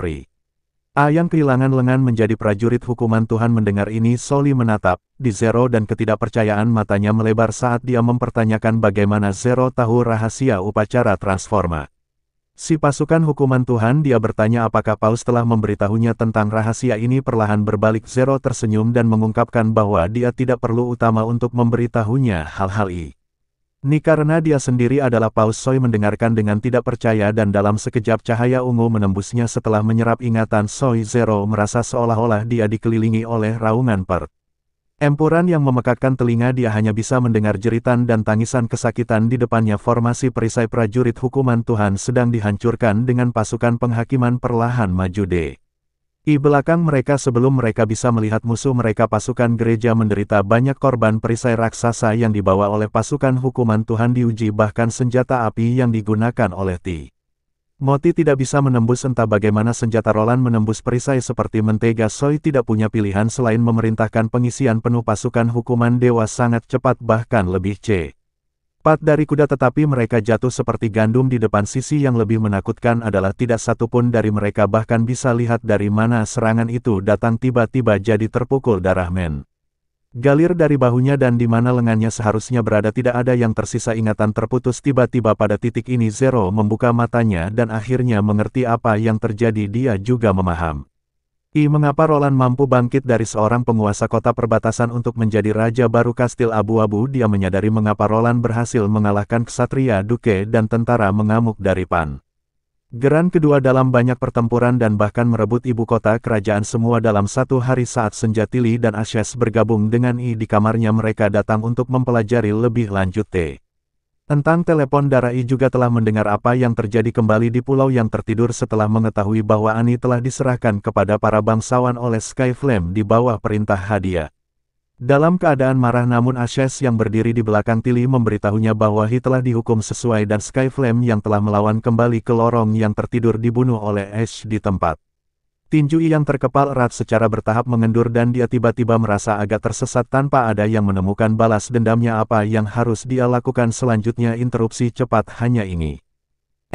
yang kehilangan lengan menjadi prajurit hukuman Tuhan. Mendengar ini Soli menatap di Zero dan ketidakpercayaan matanya melebar saat dia mempertanyakan bagaimana Zero tahu rahasia upacara transformasi si pasukan hukuman Tuhan. Dia bertanya apakah Paus telah memberitahunya tentang rahasia ini. Perlahan berbalik Zero tersenyum dan mengungkapkan bahwa dia tidak perlu utama untuk memberitahunya hal-hal ini karena dia sendiri adalah Paus. Soi mendengarkan dengan tidak percaya dan dalam sekejap cahaya ungu menembusnya setelah menyerap ingatan Soi. Zero merasa seolah-olah dia dikelilingi oleh raungan empuran yang memekakkan telinga. Dia hanya bisa mendengar jeritan dan tangisan kesakitan di depannya. Formasi perisai prajurit hukuman Tuhan sedang dihancurkan dengan pasukan penghakiman perlahan maju di belakang mereka. Sebelum mereka bisa melihat musuh mereka, pasukan gereja menderita banyak korban. Perisai raksasa yang dibawa oleh pasukan hukuman Tuhan diuji, bahkan senjata api yang digunakan oleh Moti tidak bisa menembus entah bagaimana senjata Roland menembus perisai seperti mentega. Soy tidak punya pilihan selain memerintahkan pengisian penuh pasukan hukuman dewa sangat cepat bahkan lebih cepat dari kuda, tetapi mereka jatuh seperti gandum di depan. Sisi yang lebih menakutkan adalah tidak satupun dari mereka bahkan bisa lihat dari mana serangan itu datang. Tiba-tiba jadi terpukul darah galir dari bahunya dan di mana lengannya seharusnya berada tidak ada yang tersisa. Ingatan terputus. Tiba-tiba pada titik ini Zero membuka matanya dan akhirnya mengerti apa yang terjadi. Dia juga memahami mengapa Roland mampu bangkit dari seorang penguasa kota perbatasan untuk menjadi raja baru Kastil Abu-Abu. Dia menyadari mengapa Roland berhasil mengalahkan ksatria, duke, dan tentara mengamuk dari Geran kedua dalam banyak pertempuran dan bahkan merebut ibu kota kerajaan semua dalam satu hari. Saat senja Tilly dan Ashes bergabung dengan di kamarnya, mereka datang untuk mempelajari lebih lanjut tentang telepon darah. Juga telah mendengar apa yang terjadi kembali di pulau yang tertidur setelah mengetahui bahwa Annie telah diserahkan kepada para bangsawan oleh Skyflame di bawah perintah hadiah. Dalam keadaan marah, namun Ashes yang berdiri di belakang Tilly memberitahunya bahwa telah dihukum sesuai dan Skyflame yang telah melawan kembali ke lorong yang tertidur dibunuh oleh Ash di tempat. Tinju yang terkepal erat secara bertahap mengendur dan dia tiba-tiba merasa agak tersesat tanpa ada yang menemukan balas dendamnya. Apa yang harus dia lakukan selanjutnya? Interupsi cepat, hanya ini.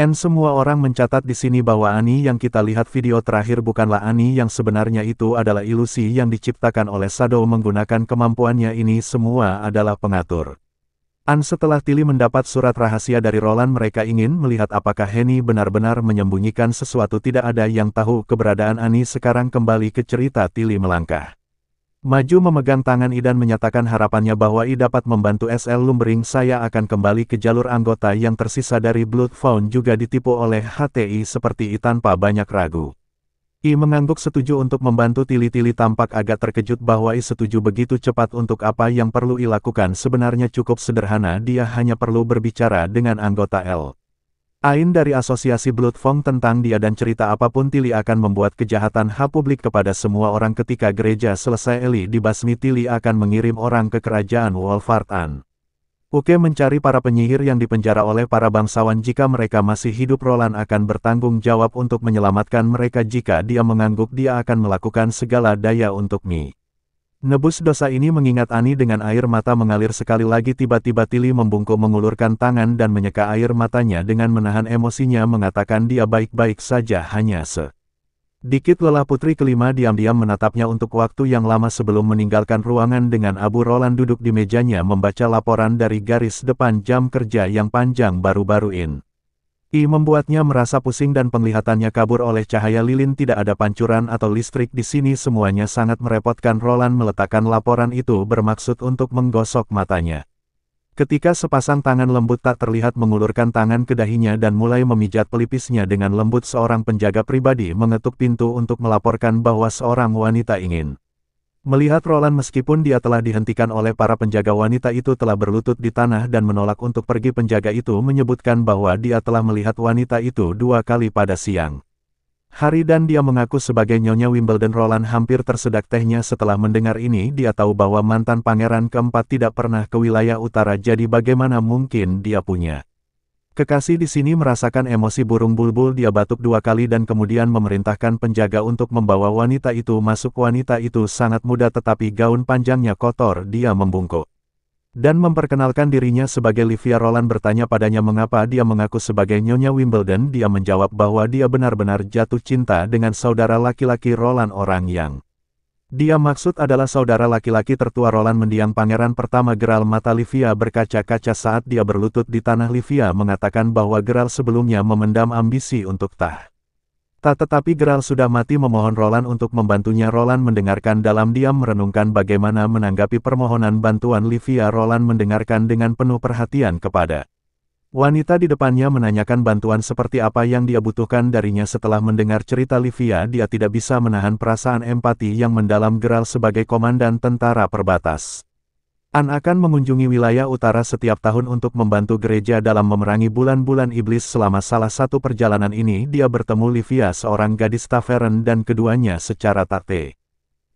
Semua orang mencatat di sini bahwa Annie yang kita lihat video terakhir bukanlah Annie yang sebenarnya. Itu adalah ilusi yang diciptakan oleh Shadow menggunakan kemampuannya. Ini semua adalah pengatur. Setelah Tilly mendapat surat rahasia dari Roland, mereka ingin melihat apakah Henny benar-benar menyembunyikan sesuatu. Tidak ada yang tahu keberadaan Annie. Sekarang kembali ke cerita. Tilly melangkah maju memegang tangan dan menyatakan harapannya bahwa dapat membantu SL Lumbering. Saya akan kembali ke jalur anggota yang tersisa dari Bloodhound juga ditipu oleh HTI seperti tanpa banyak ragu. Mengangguk setuju untuk membantu Tilly. Tilly tampak agak terkejut bahwa setuju begitu cepat. Untuk apa yang perlu lakukan sebenarnya cukup sederhana. Dia hanya perlu berbicara dengan anggota Ain dari Asosiasi Bloodhound tentang dia dan cerita apapun. Tilly akan membuat kejahatan publik kepada semua orang. Ketika gereja selesai dibasmi, Tilly akan mengirim orang ke kerajaan Wolfart. Uke mencari para penyihir yang dipenjara oleh para bangsawan. Jika mereka masih hidup, Roland akan bertanggung jawab untuk menyelamatkan mereka. Jika dia mengangguk, dia akan melakukan segala daya untuk nebus dosa ini. Mengingat Annie dengan air mata mengalir sekali lagi. Tiba-tiba Tilly membungkuk, mengulurkan tangan dan menyeka air matanya dengan menahan emosinya, mengatakan dia baik-baik saja. Hanya sedikit lelah. Putri kelima diam-diam menatapnya untuk waktu yang lama sebelum meninggalkan ruangan dengan abu. Roland duduk di mejanya membaca laporan dari garis depan jam kerja yang panjang baru-baru ini. Membuatnya merasa pusing dan penglihatannya kabur oleh cahaya lilin. Tidak ada pancuran atau listrik di sini. Semuanya sangat merepotkan. Roland meletakkan laporan itu bermaksud untuk menggosok matanya. Ketika sepasang tangan lembut tak terlihat mengulurkan tangan ke dahinya dan mulai memijat pelipisnya dengan lembut, seorang penjaga pribadi mengetuk pintu untuk melaporkan bahwa seorang wanita ingin melihat Roland. Meskipun dia telah dihentikan oleh para penjaga, wanita itu telah berlutut di tanah dan menolak untuk pergi. Penjaga itu menyebutkan bahwa dia telah melihat wanita itu 2 kali pada siang hari dan dia mengaku sebagai Nyonya Wimbledon. Roland hampir tersedak tehnya setelah mendengar ini. Dia tahu bahwa mantan pangeran keempat tidak pernah ke wilayah utara, jadi bagaimana mungkin dia punya kekasih di sini? Merasakan emosi burung bulbul, dia batuk 2 kali dan kemudian memerintahkan penjaga untuk membawa wanita itu masuk. Wanita itu sangat muda tetapi gaun panjangnya kotor. Dia membungkuk dan memperkenalkan dirinya sebagai Livia. Roland bertanya padanya mengapa dia mengaku sebagai Nyonya Wimbledon. Dia menjawab bahwa dia benar-benar jatuh cinta dengan saudara laki-laki Roland. Orang yang dia maksud adalah saudara laki-laki tertua Roland mendiang. Pangeran pertama Geralt. Mata Livia berkaca-kaca saat dia berlutut di tanah. Livia mengatakan bahwa Geralt sebelumnya memendam ambisi untuk tahta, tetapi Geralt sudah mati. Memohon Roland untuk membantunya. Roland mendengarkan dalam diam, merenungkan bagaimana menanggapi permohonan bantuan Livia. Roland mendengarkan dengan penuh perhatian kepada wanita di depannya, menanyakan bantuan seperti apa yang dia butuhkan darinya. Setelah mendengar cerita Livia, dia tidak bisa menahan perasaan empati yang mendalam. Geralt sebagai komandan tentara perbatas akan mengunjungi wilayah utara setiap tahun untuk membantu gereja dalam memerangi bulan-bulan iblis. Selama salah satu perjalanan ini dia bertemu Livia, seorang gadis tavern, dan keduanya secara tak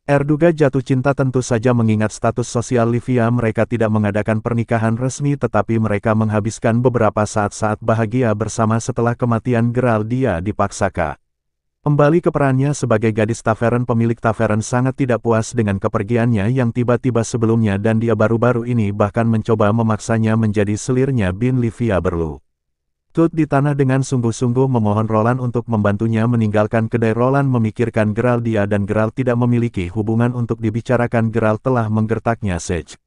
Erduga jatuh cinta tentu saja mengingat status sosial Livia. Mereka tidak mengadakan pernikahan resmi tetapi mereka menghabiskan beberapa saat-saat bahagia bersama setelah kematian Geralt. Dia dipaksakan kembali ke perannya sebagai gadis tavern. Pemilik tavern sangat tidak puas dengan kepergiannya yang tiba-tiba sebelumnya dan dia baru-baru ini bahkan mencoba memaksanya menjadi selirnya. Bin Livia berlutut di tanah dengan sungguh-sungguh memohon Roland untuk membantunya meninggalkan kedai. Roland memikirkan Geralt. Dia dan Geralt tidak memiliki hubungan untuk dibicarakan. Geralt telah menggertaknya sejak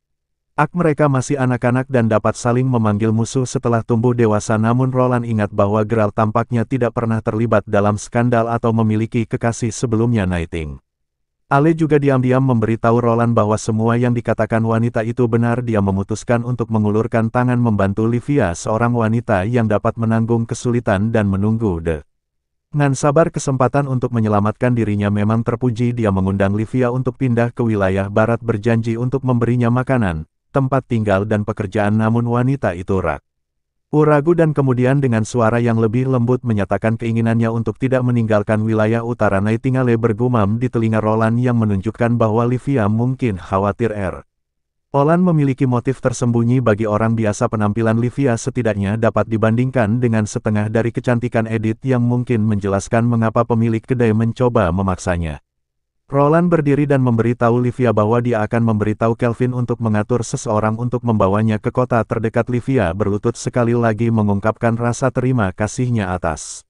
mereka masih anak-anak dan dapat saling memanggil musuh setelah tumbuh dewasa. Namun Roland ingat bahwa Geralt tampaknya tidak pernah terlibat dalam skandal atau memiliki kekasih sebelumnya. Nightingale juga diam-diam memberitahu Roland bahwa semua yang dikatakan wanita itu benar. Dia memutuskan untuk mengulurkan tangan membantu Livia, seorang wanita yang dapat menanggung kesulitan dan menunggu dengan sabar kesempatan untuk menyelamatkan dirinya. Memang terpuji. Dia mengundang Livia untuk pindah ke wilayah barat, berjanji untuk memberinya makanan, tempat tinggal dan pekerjaan. Namun wanita itu ragu dan kemudian dengan suara yang lebih lembut menyatakan keinginannya untuk tidak meninggalkan wilayah utara. Nightingale bergumam di telinga Roland yang menunjukkan bahwa Livia mungkin khawatir. Roland memiliki motif tersembunyi. Bagi orang biasa penampilan Livia setidaknya dapat dibandingkan dengan setengah dari kecantikan Edith, yang mungkin menjelaskan mengapa pemilik kedai mencoba memaksanya. Roland berdiri dan memberitahu Livia bahwa dia akan memberitahu Kelvin untuk mengatur seseorang untuk membawanya ke kota terdekat. Livia berlutut sekali lagi mengungkapkan rasa terima kasihnya atas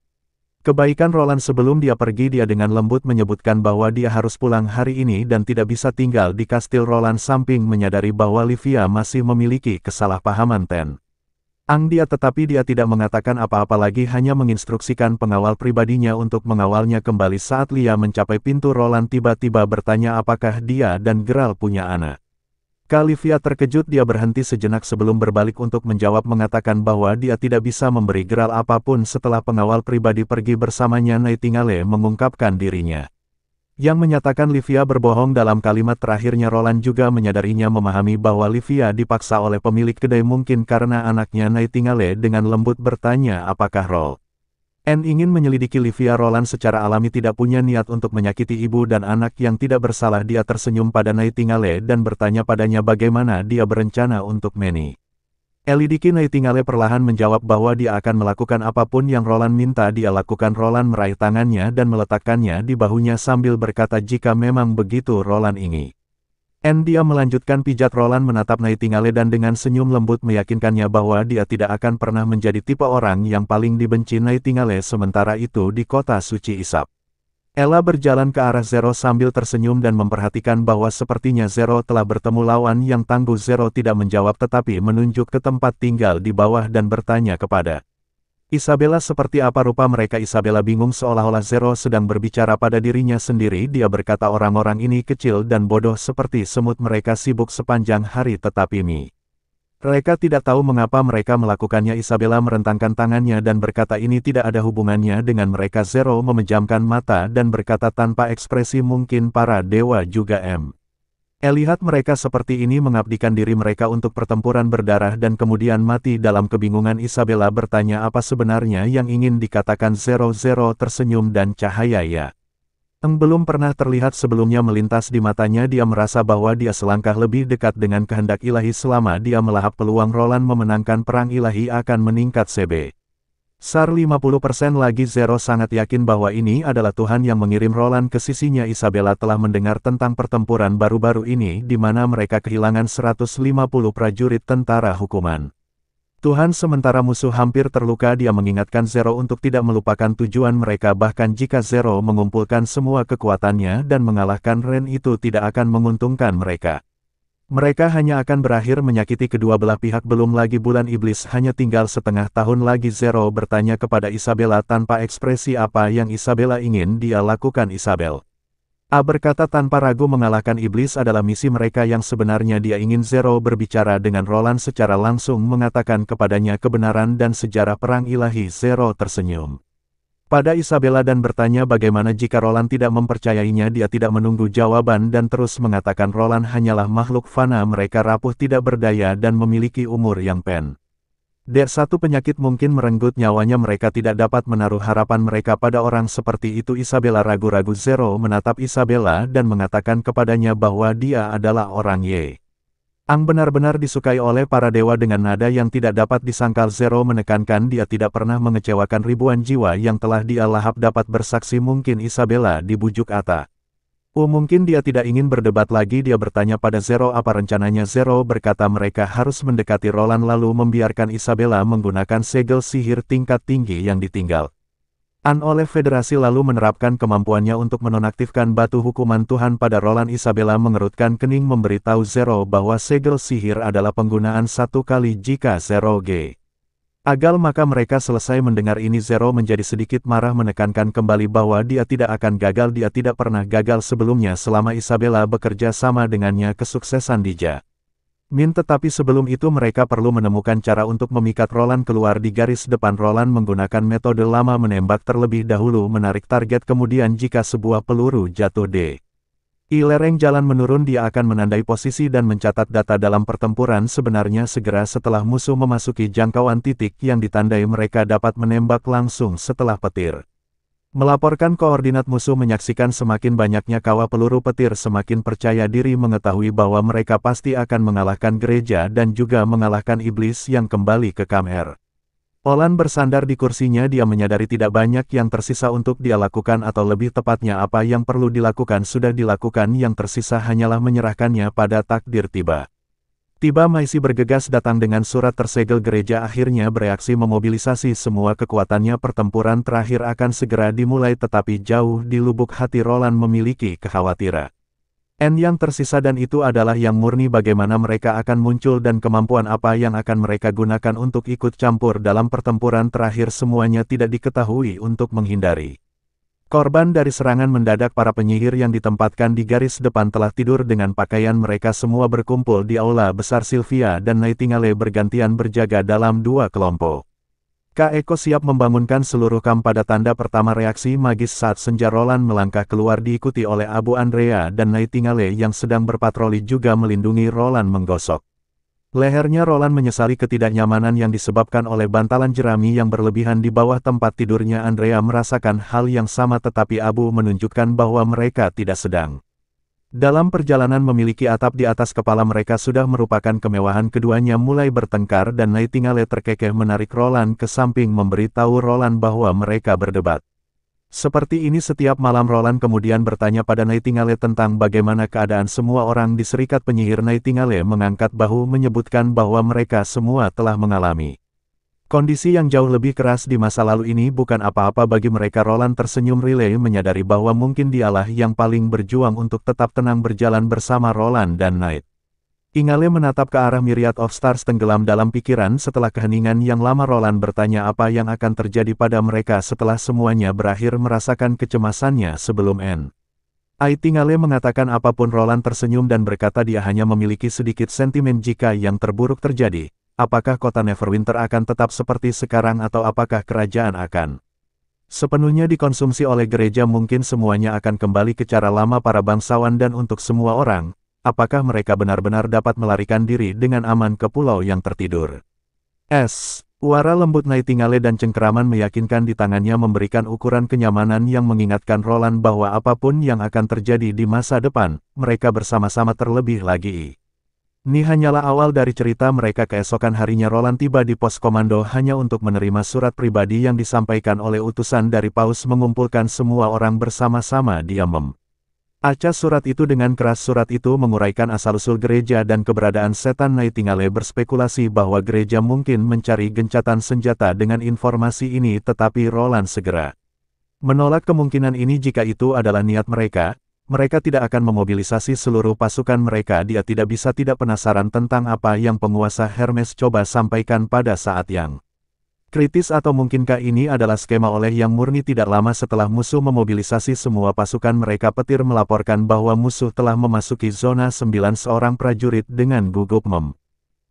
kebaikan Roland. Sebelum dia pergi, dia dengan lembut menyebutkan bahwa dia harus pulang hari ini dan tidak bisa tinggal di kastil. Roland samping menyadari bahwa Livia masih memiliki kesalahpahaman tetapi dia tidak mengatakan apa-apa lagi, hanya menginstruksikan pengawal pribadinya untuk mengawalnya kembali. Saat Lia mencapai pintu, Roland tiba-tiba bertanya apakah dia dan Geralt punya anak. Livia terkejut. Dia berhenti sejenak sebelum berbalik untuk menjawab, mengatakan bahwa dia tidak bisa memberi Geralt apapun setelah pengawal pribadi pergi bersamanya. Nightingale mengungkapkan dirinya yang menyatakan Livia berbohong. Dalam kalimat terakhirnya Roland juga menyadarinya memahami bahwa Livia dipaksa oleh pemilik kedai, mungkin karena anaknya. Nightingale dengan lembut bertanya apakah Roland ingin menyelidiki Livia. Roland secara alami tidak punya niat untuk menyakiti ibu dan anak yang tidak bersalah. Dia tersenyum pada Nightingale dan bertanya padanya bagaimana dia berencana untuk menyelidiki. Nightingale perlahan menjawab bahwa dia akan melakukan apapun yang Roland minta dia lakukan. Roland meraih tangannya dan meletakkannya di bahunya sambil berkata jika memang begitu Roland ingin. Dia melanjutkan pijat. Roland menatap Nightingale dan dengan senyum lembut meyakinkannya bahwa dia tidak akan pernah menjadi tipe orang yang paling dibenci Nightingale. Sementara itu di kota suci Isap, Ella berjalan ke arah Zero sambil tersenyum dan memperhatikan bahwa sepertinya Zero telah bertemu lawan yang tangguh. Zero tidak menjawab tetapi menunjuk ke tempat tinggal di bawah dan bertanya kepada Isabella seperti apa rupa mereka. Isabella bingung seolah-olah Zero sedang berbicara pada dirinya sendiri. Dia berkata orang-orang ini kecil dan bodoh seperti semut. Mereka sibuk sepanjang hari tetapi mereka tidak tahu mengapa mereka melakukannya. Isabella merentangkan tangannya dan berkata ini tidak ada hubungannya dengan mereka. Zero memejamkan mata dan berkata tanpa ekspresi mungkin para dewa juga lihat mereka seperti ini mengabdikan diri mereka untuk pertempuran berdarah dan kemudian mati dalam kebingungan. Isabella bertanya apa sebenarnya yang ingin dikatakan Zero. Zero tersenyum dan cahaya yang belum pernah terlihat sebelumnya melintas di matanya. Dia merasa bahwa dia selangkah lebih dekat dengan kehendak ilahi. Selama dia melahap peluang Roland memenangkan perang ilahi akan meningkat sebesar 50% lagi. Zero sangat yakin bahwa ini adalah Tuhan yang mengirim Roland ke sisinya. Isabella telah mendengar tentang pertempuran baru-baru ini di mana mereka kehilangan 150 prajurit tentara hukuman Tuhan sementara musuh hampir terluka. Dia mengingatkan Zero untuk tidak melupakan tujuan mereka. Bahkan jika Zero mengumpulkan semua kekuatannya dan mengalahkan Ren, itu tidak akan menguntungkan mereka. Mereka hanya akan berakhir menyakiti kedua belah pihak. Belum lagi bulan iblis hanya tinggal setengah tahun lagi. Zero bertanya kepada Isabella tanpa ekspresi apa yang Isabella ingin dia lakukan. Isabella berkata tanpa ragu mengalahkan iblis adalah misi mereka yang sebenarnya. Dia ingin Zero berbicara dengan Roland secara langsung, mengatakan kepadanya kebenaran dan sejarah perang ilahi. Zero tersenyum pada Isabella dan bertanya bagaimana jika Roland tidak mempercayainya. Dia tidak menunggu jawaban dan terus mengatakan Roland hanyalah makhluk fana. Mereka rapuh, tidak berdaya dan memiliki umur yang pendek. Satu penyakit mungkin merenggut nyawanya, mereka tidak dapat menaruh harapan mereka pada orang seperti itu. Isabella ragu-ragu. Zero menatap Isabella dan mengatakan kepadanya bahwa dia adalah orang Ye. Ang benar-benar disukai oleh para dewa. Dengan nada yang tidak dapat disangkal, Zero menekankan dia tidak pernah mengecewakan ribuan jiwa yang telah dia lahap. Dapat bersaksi. Mungkin Isabella dibujuk Ata. Mungkin dia tidak ingin berdebat lagi. Dia bertanya pada Zero apa rencananya. Zero berkata mereka harus mendekati Roland lalu membiarkan Isabella menggunakan segel sihir tingkat tinggi yang ditinggal oleh Federasi lalu menerapkan kemampuannya untuk menonaktifkan batu hukuman Tuhan pada Roland. Isabella mengerutkan kening memberitahu Zero bahwa segel sihir adalah penggunaan satu kali jika Zero gagal maka mereka selesai. Mendengar ini Zero menjadi sedikit marah, menekankan kembali bahwa dia tidak akan gagal. Dia tidak pernah gagal sebelumnya selama Isabella bekerja sama dengannya. Kesuksesan dijamin, tetapi sebelum itu mereka perlu menemukan cara untuk memikat Roland keluar di garis depan. Roland menggunakan metode lama, menembak terlebih dahulu, menarik target, kemudian jika sebuah peluru jatuh di lereng jalan menurun, dia akan menandai posisi dan mencatat data dalam pertempuran. Sebenarnya segera setelah musuh memasuki jangkauan titik yang ditandai, mereka dapat menembak langsung setelah petir melaporkan koordinat musuh. Menyaksikan semakin banyaknya kawah peluru petir, semakin percaya diri mengetahui bahwa mereka pasti akan mengalahkan gereja dan juga mengalahkan iblis yang kembali ke Kamer. Roland bersandar di kursinya. Dia menyadari tidak banyak yang tersisa untuk dia lakukan, atau lebih tepatnya apa yang perlu dilakukan sudah dilakukan. Yang tersisa hanyalah menyerahkannya pada takdir. Tiba Maisi bergegas datang dengan surat tersegel. Gereja akhirnya bereaksi memobilisasi semua kekuatannya. Pertempuran terakhir akan segera dimulai, tetapi jauh di lubuk hati Roland memiliki kekhawatiran yang tersisa, dan itu adalah yang murni. Bagaimana mereka akan muncul dan kemampuan apa yang akan mereka gunakan untuk ikut campur dalam pertempuran terakhir, semuanya tidak diketahui. Untuk menghindari korban dari serangan mendadak, para penyihir yang ditempatkan di garis depan telah tidur dengan pakaian mereka. Semua berkumpul di aula besar. Sylvia dan Nightingale bergantian berjaga dalam dua kelompok. Kak Eko siap membangunkan seluruh kamp pada tanda pertama reaksi magis. Saat senja Roland melangkah keluar diikuti oleh Abu Andrea dan Nightingale yang sedang berpatroli juga melindungi Roland. Menggosok lehernya, Roland menyesali ketidaknyamanan yang disebabkan oleh bantalan jerami yang berlebihan di bawah tempat tidurnya. Andrea merasakan hal yang sama, tetapi Abu menunjukkan bahwa mereka tidak sedang dalam perjalanan. Memiliki atap di atas kepala mereka sudah merupakan kemewahan. Keduanya mulai bertengkar dan Nightingale terkekeh menarik Roland ke samping, memberitahu Roland bahwa mereka berdebat seperti ini setiap malam. Roland kemudian bertanya pada Nightingale tentang bagaimana keadaan semua orang di serikat penyihir. Nightingale mengangkat bahu menyebutkan bahwa mereka semua telah mengalami kondisi yang jauh lebih keras di masa lalu. Ini bukan apa-apa bagi mereka. Roland tersenyum. Riley menyadari bahwa mungkin dialah yang paling berjuang untuk tetap tenang berjalan bersama Roland dan Nightingale menatap ke arah Myriad of Stars tenggelam dalam pikiran. Setelah keheningan yang lama, Roland bertanya apa yang akan terjadi pada mereka setelah semuanya berakhir. Merasakan kecemasannya sebelum Nightingale mengatakan apapun. Roland tersenyum dan berkata dia hanya memiliki sedikit sentimen jika yang terburuk terjadi. Apakah kota Neverwinter akan tetap seperti sekarang, atau apakah kerajaan akan sepenuhnya dikonsumsi oleh gereja? Mungkin semuanya akan kembali ke cara lama para bangsawan. Dan untuk semua orang, apakah mereka benar-benar dapat melarikan diri dengan aman ke pulau yang tertidur? Suara lembut Nightingale dan cengkeraman meyakinkan di tangannya memberikan ukuran kenyamanan yang mengingatkan Roland bahwa apapun yang akan terjadi di masa depan, mereka bersama-sama. Terlebih lagi, ini hanyalah awal dari cerita mereka. Keesokan harinya Roland tiba di pos komando hanya untuk menerima surat pribadi yang disampaikan oleh utusan dari Paus. Mengumpulkan semua orang bersama-sama, dia membaca surat itu dengan keras. Surat itu menguraikan asal-usul gereja dan keberadaan setan. Nightingale berspekulasi bahwa gereja mungkin mencari gencatan senjata dengan informasi ini, tetapi Roland segera menolak kemungkinan ini. Jika itu adalah niat mereka, mereka tidak akan memobilisasi seluruh pasukan mereka. Dia tidak bisa tidak penasaran tentang apa yang penguasa Hermes coba sampaikan pada saat yang kritis, atau mungkinkah ini adalah skema oleh yang murni? Tidak lama setelah musuh memobilisasi semua pasukan mereka, petir melaporkan bahwa musuh telah memasuki zona 9. Seorang prajurit dengan gugup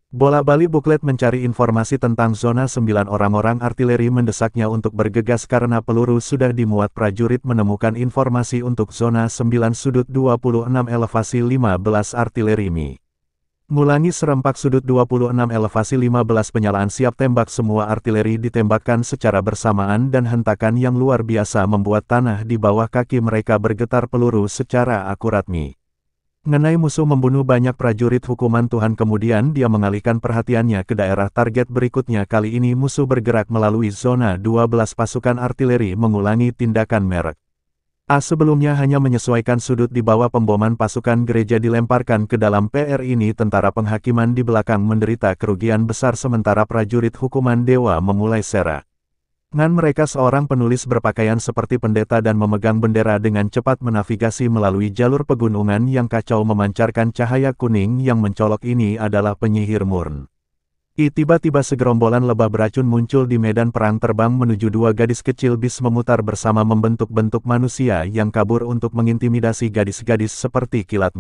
bolak-balik buklet mencari informasi tentang zona 9. Orang-orang artileri mendesaknya untuk bergegas karena peluru sudah dimuat. Prajurit menemukan informasi untuk zona 9 sudut 26 elevasi 15 artileri Ngulangi serempak sudut 26 elevasi 15 penyalaan siap tembak semua artileri ditembakkan secara bersamaan dan hentakan yang luar biasa membuat tanah di bawah kaki mereka bergetar peluru secara akurat. Mengenai musuh membunuh banyak prajurit hukuman Tuhan kemudian dia mengalihkan perhatiannya ke daerah target berikutnya kali ini musuh bergerak melalui zona 12 pasukan artileri mengulangi tindakan merek A sebelumnya hanya menyesuaikan sudut di bawah pemboman pasukan gereja dilemparkan ke dalam PR ini tentara penghakiman di belakang menderita kerugian besar sementara prajurit hukuman dewa memulai serangan mereka seorang penulis berpakaian seperti pendeta dan memegang bendera dengan cepat menavigasi melalui jalur pegunungan yang kacau memancarkan cahaya kuning yang mencolok ini adalah penyihir murni. Tiba-tiba segerombolan lebah beracun muncul di medan perang terbang menuju dua gadis kecil bis memutar bersama membentuk bentuk manusia yang kabur untuk mengintimidasi gadis-gadis seperti kilat.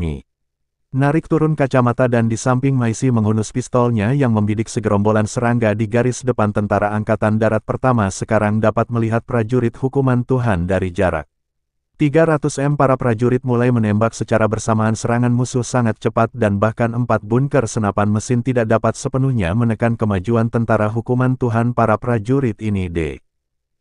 Narik turun kacamata dan di samping Maisi menghunus pistolnya yang membidik segerombolan serangga di garis depan tentara Angkatan Darat Pertama sekarang dapat melihat prajurit hukuman Tuhan dari jarak 300 m. Para prajurit mulai menembak secara bersamaan serangan musuh sangat cepat dan bahkan 4 bunker senapan mesin tidak dapat sepenuhnya menekan kemajuan tentara hukuman Tuhan para prajurit ini.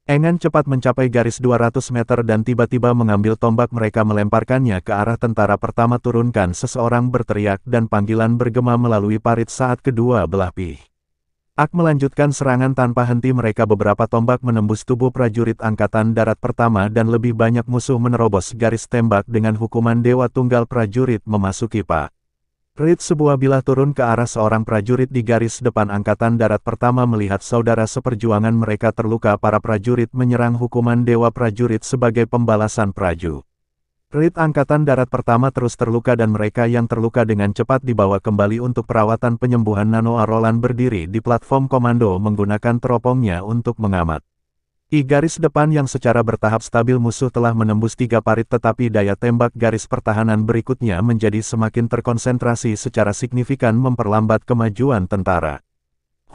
Dengan cepat mencapai garis 200 meter dan tiba-tiba mengambil tombak mereka melemparkannya ke arah tentara pertama turunkan seseorang berteriak dan panggilan bergema melalui parit saat kedua belah pihak melanjutkan serangan tanpa henti mereka beberapa tombak menembus tubuh prajurit Angkatan Darat Pertama dan lebih banyak musuh menerobos garis tembak dengan hukuman Dewa Tunggal prajurit memasuki parit sebuah bilah turun ke arah seorang prajurit di garis depan Angkatan Darat Pertama melihat saudara seperjuangan mereka terluka para prajurit menyerang hukuman Dewa prajurit sebagai pembalasan prajurit Angkatan Darat Pertama terus terluka dan mereka yang terluka dengan cepat dibawa kembali untuk perawatan penyembuhan. Nanoa Roland berdiri di platform komando menggunakan teropongnya untuk mengamati garis depan yang secara bertahap stabil musuh telah menembus 3 parit tetapi daya tembak garis pertahanan berikutnya menjadi semakin terkonsentrasi secara signifikan memperlambat kemajuan tentara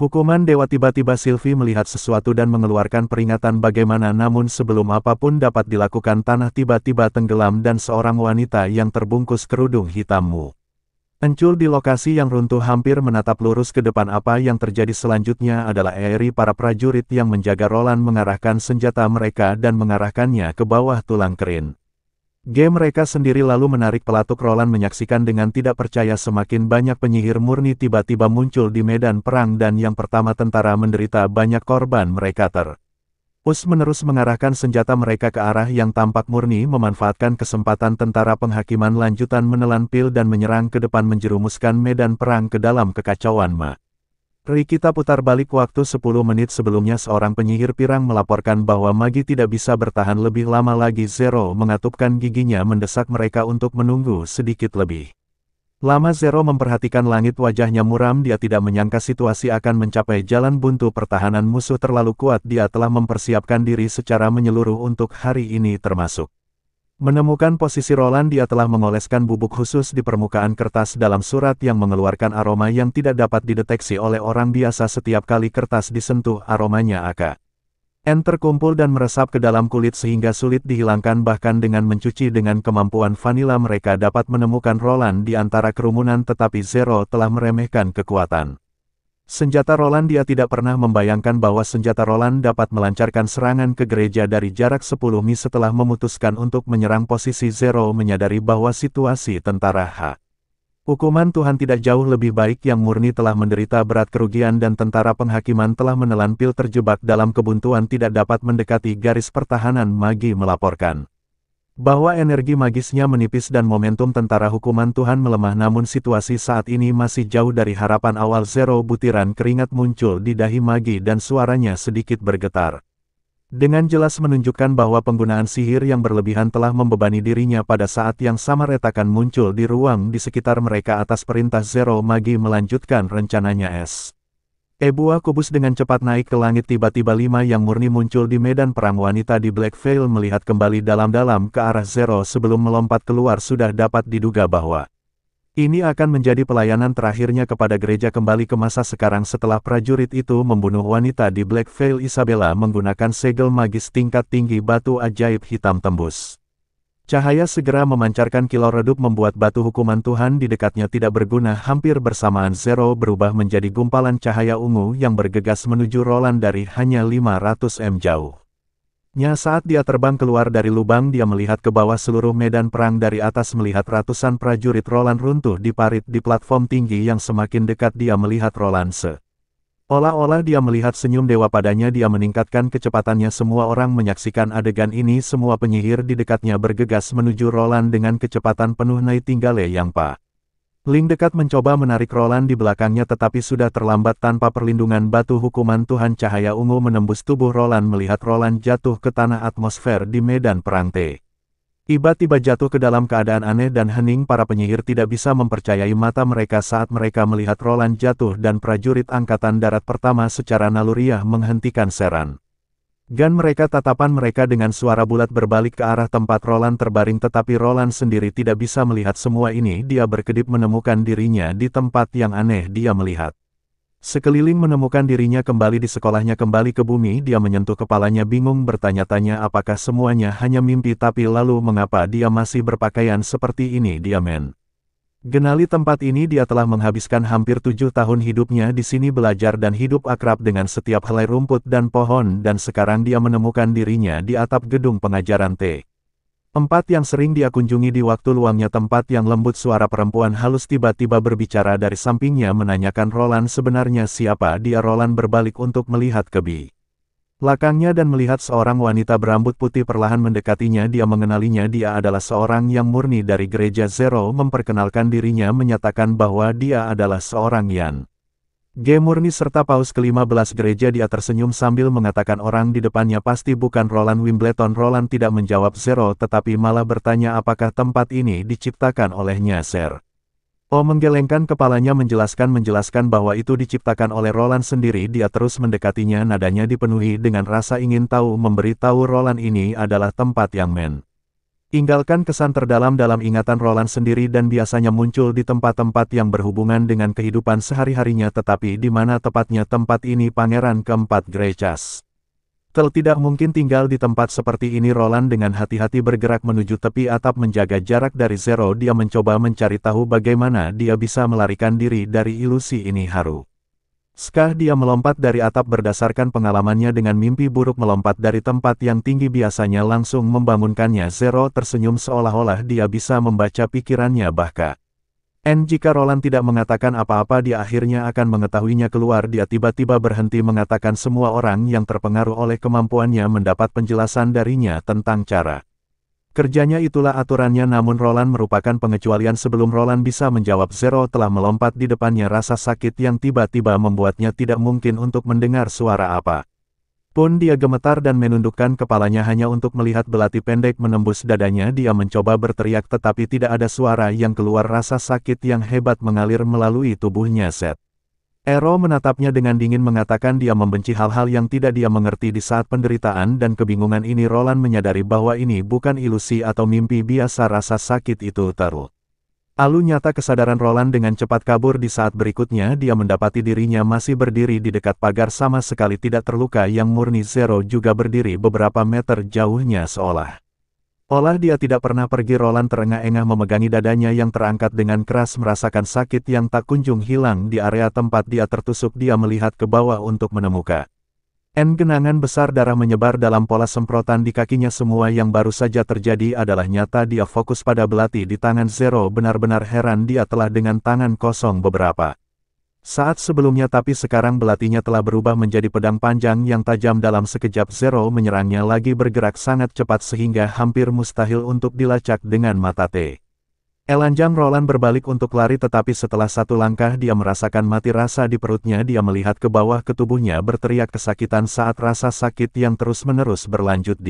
hukuman dewa. Tiba-tiba Sylvie melihat sesuatu dan mengeluarkan peringatan bagaimana namun sebelum apapun dapat dilakukan tanah tiba-tiba tenggelam dan seorang wanita yang terbungkus kerudung hitam muncul di lokasi yang runtuh hampir menatap lurus ke depan. Apa yang terjadi selanjutnya adalah Aerie para prajurit yang menjaga Roland mengarahkan senjata mereka dan mengarahkannya ke bawah tulang kering. Mereka sendiri lalu menarik pelatuk. Roland menyaksikan dengan tidak percaya semakin banyak penyihir murni tiba-tiba muncul di medan perang dan yang pertama tentara menderita banyak korban. Mereka terus-menerus mengarahkan senjata mereka ke arah yang tampak murni memanfaatkan kesempatan tentara penghakiman lanjutan menelan pil dan menyerang ke depan menjerumuskan medan perang ke dalam kekacauan. Kita putar balik waktu 10 menit sebelumnya seorang penyihir pirang melaporkan bahwa Magi tidak bisa bertahan lebih lama lagi. Zero mengatupkan giginya mendesak mereka untuk menunggu sedikit lebih lama. Zero memperhatikan langit, wajahnya muram. Dia tidak menyangka situasi akan mencapai jalan buntu. Pertahanan musuh terlalu kuat. Dia telah mempersiapkan diri secara menyeluruh untuk hari ini termasuk menemukan posisi Roland. Dia telah mengoleskan bubuk khusus di permukaan kertas dalam surat yang mengeluarkan aroma yang tidak dapat dideteksi oleh orang biasa. Setiap kali kertas disentuh, aromanya akan terkumpul dan meresap ke dalam kulit sehingga sulit dihilangkan. Bahkan dengan mencuci dengan kemampuan vanila mereka dapat menemukan Roland di antara kerumunan, tetapi Zero telah meremehkan kekuatan senjata Roland. Dia tidak pernah membayangkan bahwa senjata Roland dapat melancarkan serangan ke gereja dari jarak 10 mi. Setelah memutuskan untuk menyerang posisi, Zero menyadari bahwa situasi tentara hukuman Tuhan tidak jauh lebih baik. Yang murni telah menderita berat kerugian dan tentara penghakiman telah menelan pil terjebak dalam kebuntuan tidak dapat mendekati garis pertahanan. Magi melaporkan bahwa energi magisnya menipis dan momentum tentara hukuman Tuhan melemah, namun situasi saat ini masih jauh dari harapan awal. Zero butiran keringat muncul di dahi Magi dan suaranya sedikit bergetar. Dengan jelas menunjukkan bahwa penggunaan sihir yang berlebihan telah membebani dirinya. Pada saat yang sama retakan muncul di ruang di sekitar mereka atas perintah Zero. Magi melanjutkan rencananya. Buah kubus dengan cepat naik ke langit. Tiba-tiba 5 yang murni muncul di medan perang. Wanita di Black Veil melihat kembali dalam-dalam ke arah Zero sebelum melompat keluar. Sudah dapat diduga bahwa ini akan menjadi pelayanan terakhirnya kepada gereja kembali ke masa sekarang setelah prajurit itu membunuh wanita di Black Veil. Isabella menggunakan segel magis tingkat tinggi batu ajaib hitam tembus Cahaya segera memancarkan kilau redup membuat batu hukuman Tuhan di dekatnya tidak berguna. Hampir bersamaan Zero berubah menjadi gumpalan cahaya ungu yang bergegas menuju Roland dari hanya 500 m jauh. Saat dia terbang keluar dari lubang, dia melihat ke bawah seluruh medan perang dari atas, melihat ratusan prajurit Roland runtuh di parit di platform tinggi yang semakin dekat. Dia melihat Roland olah-olah dia melihat senyum dewa padanya. Dia meningkatkan kecepatannya. Semua orang menyaksikan adegan ini. Semua penyihir di dekatnya bergegas menuju Roland dengan kecepatan penuh. Nightingale yang paling dekat mencoba menarik Roland di belakangnya, tetapi sudah terlambat. Tanpa perlindungan batu hukuman Tuhan, cahaya ungu menembus tubuh Roland. Melihat Roland jatuh ke tanah, atmosfer di medan perang tiba-tiba jatuh ke dalam keadaan aneh dan hening. Para penyihir tidak bisa mempercayai mata mereka saat mereka melihat Roland jatuh, dan prajurit Angkatan Darat Pertama secara naluriah menghentikan serangan. Mereka tatapan mereka dengan suara bulat berbalik ke arah tempat Roland terbaring, tetapi Roland sendiri tidak bisa melihat semua ini. Dia berkedip menemukan dirinya di tempat yang aneh. Dia melihat sekeliling, menemukan dirinya kembali di sekolahnya, kembali ke bumi. Dia menyentuh kepalanya bingung, bertanya-tanya apakah semuanya hanya mimpi, tapi lalu mengapa dia masih berpakaian seperti ini. Dia genali tempat ini. Dia telah menghabiskan hampir 7 tahun hidupnya di sini, belajar dan hidup akrab dengan setiap helai rumput dan pohon, dan sekarang dia menemukan dirinya di atap gedung pengajaran T4 yang sering dia kunjungi di waktu luangnya. Tempat yang lembut. Suara perempuan halus tiba-tiba berbicara dari sampingnya, menanyakan Roland sebenarnya siapa dia. Roland berbalik untuk melihat ke belakangnya dan melihat seorang wanita berambut putih perlahan mendekatinya. Dia mengenalinya. Dia adalah seorang yang murni dari gereja Zero. Memperkenalkan dirinya, menyatakan bahwa dia adalah seorang Yan G. Murni serta Paus ke-15 gereja. Dia tersenyum sambil mengatakan orang di depannya pasti bukan Roland Wimbledon. Roland tidak menjawab Zero, tetapi malah bertanya apakah tempat ini diciptakan olehnya. Menggelengkan kepalanya, menjelaskan bahwa itu diciptakan oleh Roland sendiri. Dia terus mendekatinya, nadanya dipenuhi dengan rasa ingin tahu, memberitahu Roland ini adalah tempat yang tinggalkan kesan terdalam dalam ingatan Roland sendiri dan biasanya muncul di tempat-tempat yang berhubungan dengan kehidupan sehari-harinya. Tetapi di mana tepatnya tempat ini? Pangeran keempat Grechas tidak mungkin tinggal di tempat seperti ini. Roland dengan hati-hati bergerak menuju tepi atap, menjaga jarak dari Zero. Dia mencoba mencari tahu bagaimana dia bisa melarikan diri dari ilusi ini. Dia melompat dari atap berdasarkan pengalamannya dengan mimpi buruk. Melompat dari tempat yang tinggi biasanya langsung membangunkannya. Zero tersenyum seolah-olah dia bisa membaca pikirannya. Bahkan jika Roland tidak mengatakan apa-apa, dia akhirnya akan mengetahuinya. Keluar, dia tiba-tiba berhenti, mengatakan semua orang yang terpengaruh oleh kemampuannya mendapat penjelasan darinya tentang cara kerjanya. Itulah aturannya, namun Roland merupakan pengecualian. Sebelum Roland bisa menjawab, Zero telah melompat di depannya. Rasa sakit yang tiba-tiba membuatnya tidak mungkin untuk mendengar suara apa pun. Dia gemetar dan menundukkan kepalanya hanya untuk melihat belati pendek menembus dadanya. Dia mencoba berteriak tetapi tidak ada suara yang keluar. Rasa sakit yang hebat mengalir melalui tubuhnya. Ero menatapnya dengan dingin, mengatakan dia membenci hal-hal yang tidak dia mengerti. Di saat penderitaan dan kebingungan ini, Roland menyadari bahwa ini bukan ilusi atau mimpi biasa. Rasa sakit itu lalu nyata. Kesadaran Roland dengan cepat kabur. Di saat berikutnya dia mendapati dirinya masih berdiri di dekat pagar, sama sekali tidak terluka. Yang murni Zero juga berdiri beberapa meter jauhnya, seolah dia tidak pernah pergi. Roland terengah-engah memegangi dadanya yang terangkat dengan keras, merasakan sakit yang tak kunjung hilang. Di area tempat dia tertusuk, dia melihat ke bawah untuk menemukan genangan besar darah menyebar dalam pola semprotan di kakinya. Semua yang baru saja terjadi adalah nyata. Dia fokus pada belati di tangan Zero, benar-benar heran. Dia telah dengan tangan kosong beberapa saat sebelumnya, tapi sekarang belatinya telah berubah menjadi pedang panjang yang tajam. Dalam sekejap Zero menyerangnya lagi, bergerak sangat cepat sehingga hampir mustahil untuk dilacak dengan mata telanjang. Roland berbalik untuk lari, tetapi setelah satu langkah dia merasakan mati rasa di perutnya. Dia melihat ke bawah, ke tubuhnya, berteriak kesakitan saat rasa sakit yang terus-menerus berlanjut.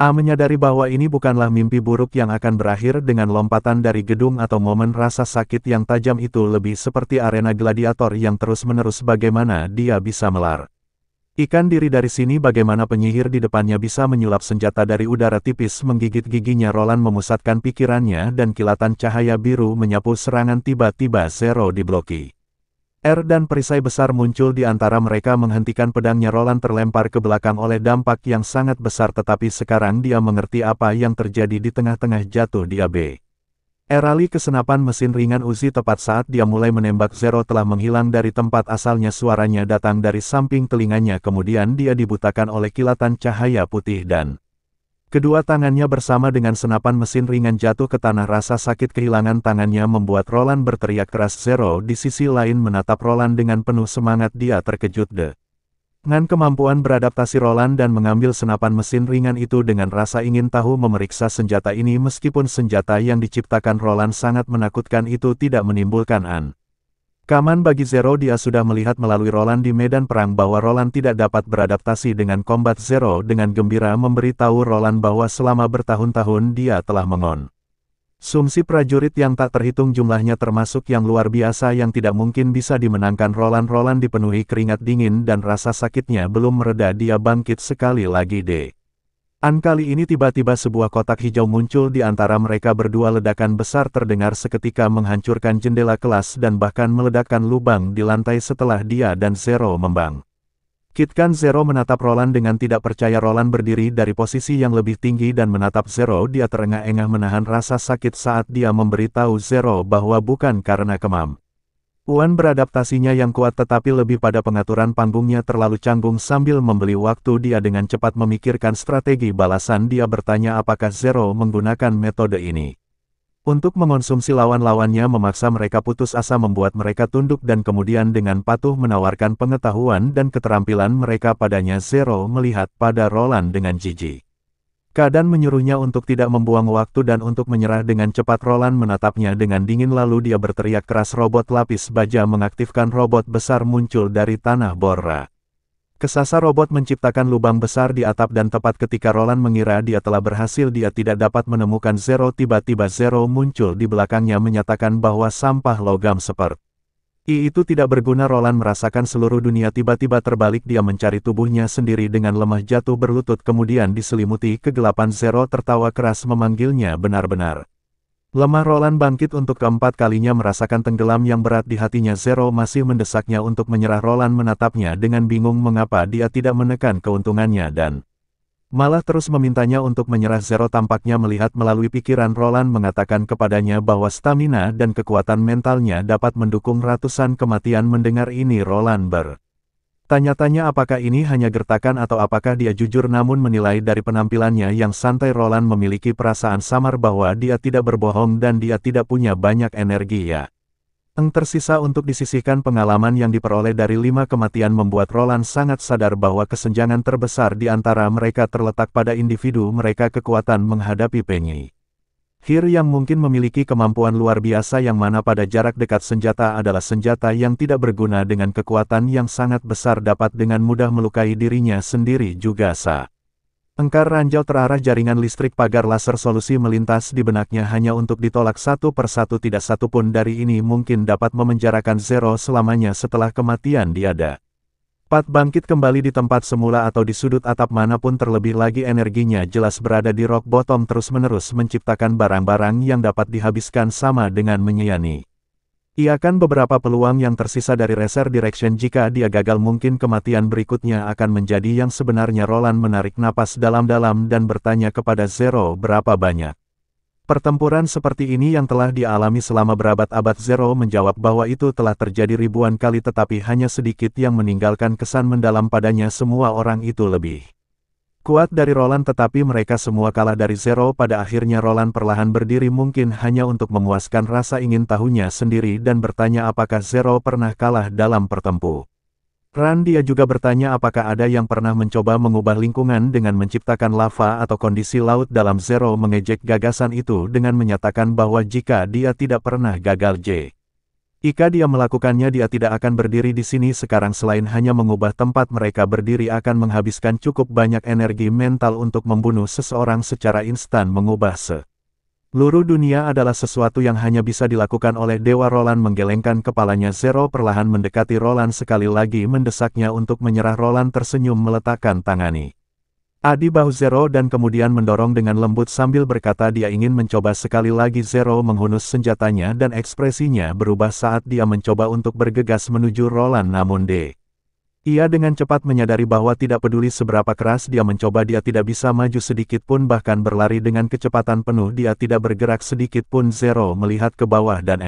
Menyadari bahwa ini bukanlah mimpi buruk yang akan berakhir dengan lompatan dari gedung atau momen. Rasa sakit yang tajam itu lebih seperti arena gladiator yang terus-menerus. Bagaimana dia bisa melarikan diri dari sini? Bagaimana penyihir di depannya bisa menyulap senjata dari udara tipis menggigit giginya? Roland memusatkan pikirannya dan kilatan cahaya biru menyapu serangan. Tiba-tiba Zero dibloki Dan perisai besar muncul di antara mereka menghentikan pedangnya. Roland terlempar ke belakang oleh dampak yang sangat besar, tetapi sekarang dia mengerti apa yang terjadi. Di tengah-tengah jatuh dia beralih ke senapan mesin ringan Uzi. Tepat saat dia mulai menembak, Zero telah menghilang dari tempat asalnya. Suaranya datang dari samping telinganya, kemudian dia dibutakan oleh kilatan cahaya putih dan kedua tangannya bersama dengan senapan mesin ringan jatuh ke tanah. Rasa sakit kehilangan tangannya membuat Roland berteriak keras. Zero di sisi lain menatap Roland dengan penuh semangat. Dia terkejut dengan kemampuan beradaptasi Roland dan mengambil senapan mesin ringan itu dengan rasa ingin tahu memeriksa senjata ini. Meskipun senjata yang diciptakan Roland sangat menakutkan, itu tidak menimbulkan ancaman bagi Zero. Dia sudah melihat melalui Roland di medan perang bahwa Roland tidak dapat beradaptasi dengan combat. Zero dengan gembira memberitahu Roland bahwa selama bertahun-tahun dia telah mengonsumsi prajurit yang tak terhitung jumlahnya, termasuk yang luar biasa yang tidak mungkin bisa dimenangkan. Roland dipenuhi keringat dingin dan rasa sakitnya belum mereda. Dia bangkit sekali lagi. Kali ini tiba-tiba sebuah kotak hijau muncul di antara mereka berdua. Ledakan besar terdengar seketika menghancurkan jendela kelas dan bahkan meledakkan lubang di lantai. Setelah dia dan Zero membangkitkan, Zero menatap Roland dengan tidak percaya. Roland berdiri dari posisi yang lebih tinggi dan menatap Zero. Dia terengah-engah menahan rasa sakit saat dia memberitahu Zero bahwa bukan karena kemampuan beradaptasinya yang kuat, tetapi lebih pada pengaturan panggungnya terlalu canggung. Sambil membeli waktu dia dengan cepat memikirkan strategi balasan, dia bertanya apakah Zero menggunakan metode ini untuk mengonsumsi lawan-lawannya, memaksa mereka putus asa, membuat mereka tunduk dan kemudian dengan patuh menawarkan pengetahuan dan keterampilan mereka padanya. Zero melihat pada Roland dengan jijik. Keadaan menyuruhnya untuk tidak membuang waktu dan untuk menyerah dengan cepat. Roland menatapnya dengan dingin lalu dia berteriak keras. Robot lapis baja mengaktifkan. Robot besar muncul dari tanah bor. Kesasa robot menciptakan lubang besar di atap dan tepat ketika Roland mengira dia telah berhasil, dia tidak dapat menemukan Zero. Tiba-tiba Zero muncul di belakangnya menyatakan bahwa sampah logam seperti itu tidak berguna. Roland merasakan seluruh dunia tiba-tiba terbalik. Dia mencari tubuhnya sendiri dengan lemah, jatuh berlutut kemudian diselimuti kegelapan. Zero tertawa keras memanggilnya. Benar-benar lemah. Roland bangkit untuk keempat kalinya, merasakan tenggelam yang berat di hatinya. Zero masih mendesaknya untuk menyerah. Roland menatapnya dengan bingung mengapa dia tidak menekan keuntungannya dan malah terus memintanya untuk menyerah. Zero tampaknya melihat melalui pikiran Roland, mengatakan kepadanya bahwa stamina dan kekuatan mentalnya dapat mendukung ratusan kematian. Mendengar ini Roland bertanya-tanya apakah ini hanya gertakan atau apakah dia jujur, namun menilai dari penampilannya yang santai Roland memiliki perasaan samar bahwa dia tidak berbohong dan dia tidak punya banyak energi yang tersisa untuk disisihkan. Pengalaman yang diperoleh dari 5 kematian membuat Roland sangat sadar bahwa kesenjangan terbesar di antara mereka terletak pada individu mereka. Kekuatan menghadapi penyihir yang mungkin memiliki kemampuan luar biasa, yang mana pada jarak dekat senjata adalah senjata yang tidak berguna dengan kekuatan yang sangat besar dapat dengan mudah melukai dirinya sendiri juga. Engkar ranjau terarah jaringan listrik pagar laser. Solusi melintas di benaknya hanya untuk ditolak satu persatu. Tidak satupun dari ini mungkin dapat memenjarakan Zero selamanya. Setelah kematian dia dapat bangkit kembali di tempat semula atau di sudut atap manapun. Terlebih lagi energinya jelas berada di rock bottom, terus-menerus menciptakan barang-barang yang dapat dihabiskan sama dengan menyiyani iakan beberapa peluang yang tersisa dari Racer Direction. Jika dia gagal, mungkin kematian berikutnya akan menjadi yang sebenarnya. Roland menarik napas dalam-dalam dan bertanya kepada Zero berapa banyak pertempuran seperti ini yang telah dia alami selama berabad-abad. Zero menjawab bahwa itu telah terjadi ribuan kali, tetapi hanya sedikit yang meninggalkan kesan mendalam padanya. Semua orang itu lebih kuat dari Roland, tetapi mereka semua kalah dari Zero. Pada akhirnya Roland perlahan berdiri, mungkin hanya untuk memuaskan rasa ingin tahunya sendiri, dan bertanya apakah Zero pernah kalah dalam pertempuran. Dia juga bertanya apakah ada yang pernah mencoba mengubah lingkungan dengan menciptakan lava atau kondisi laut dalam. Zero mengejek gagasan itu dengan menyatakan bahwa jika dia tidak pernah gagal, jika dia melakukannya, dia tidak akan berdiri di sini sekarang. Selain hanya mengubah tempat mereka berdiri akan menghabiskan cukup banyak energi mental untuk membunuh seseorang secara instan. Mengubah seluruh dunia adalah sesuatu yang hanya bisa dilakukan oleh dewa. Roland menggelengkan kepalanya. Zero perlahan mendekati Roland sekali lagi, mendesaknya untuk menyerah. Roland tersenyum meletakkan tangani A di bahu Zero dan kemudian mendorong dengan lembut sambil berkata dia ingin mencoba sekali lagi. Zero menghunus senjatanya dan ekspresinya berubah saat dia mencoba untuk bergegas menuju Roland namun ia dengan cepat menyadari bahwa tidak peduli seberapa keras dia mencoba dia tidak bisa maju sedikit pun bahkan berlari dengan kecepatan penuh dia tidak bergerak sedikit pun. Zero melihat ke bawah dan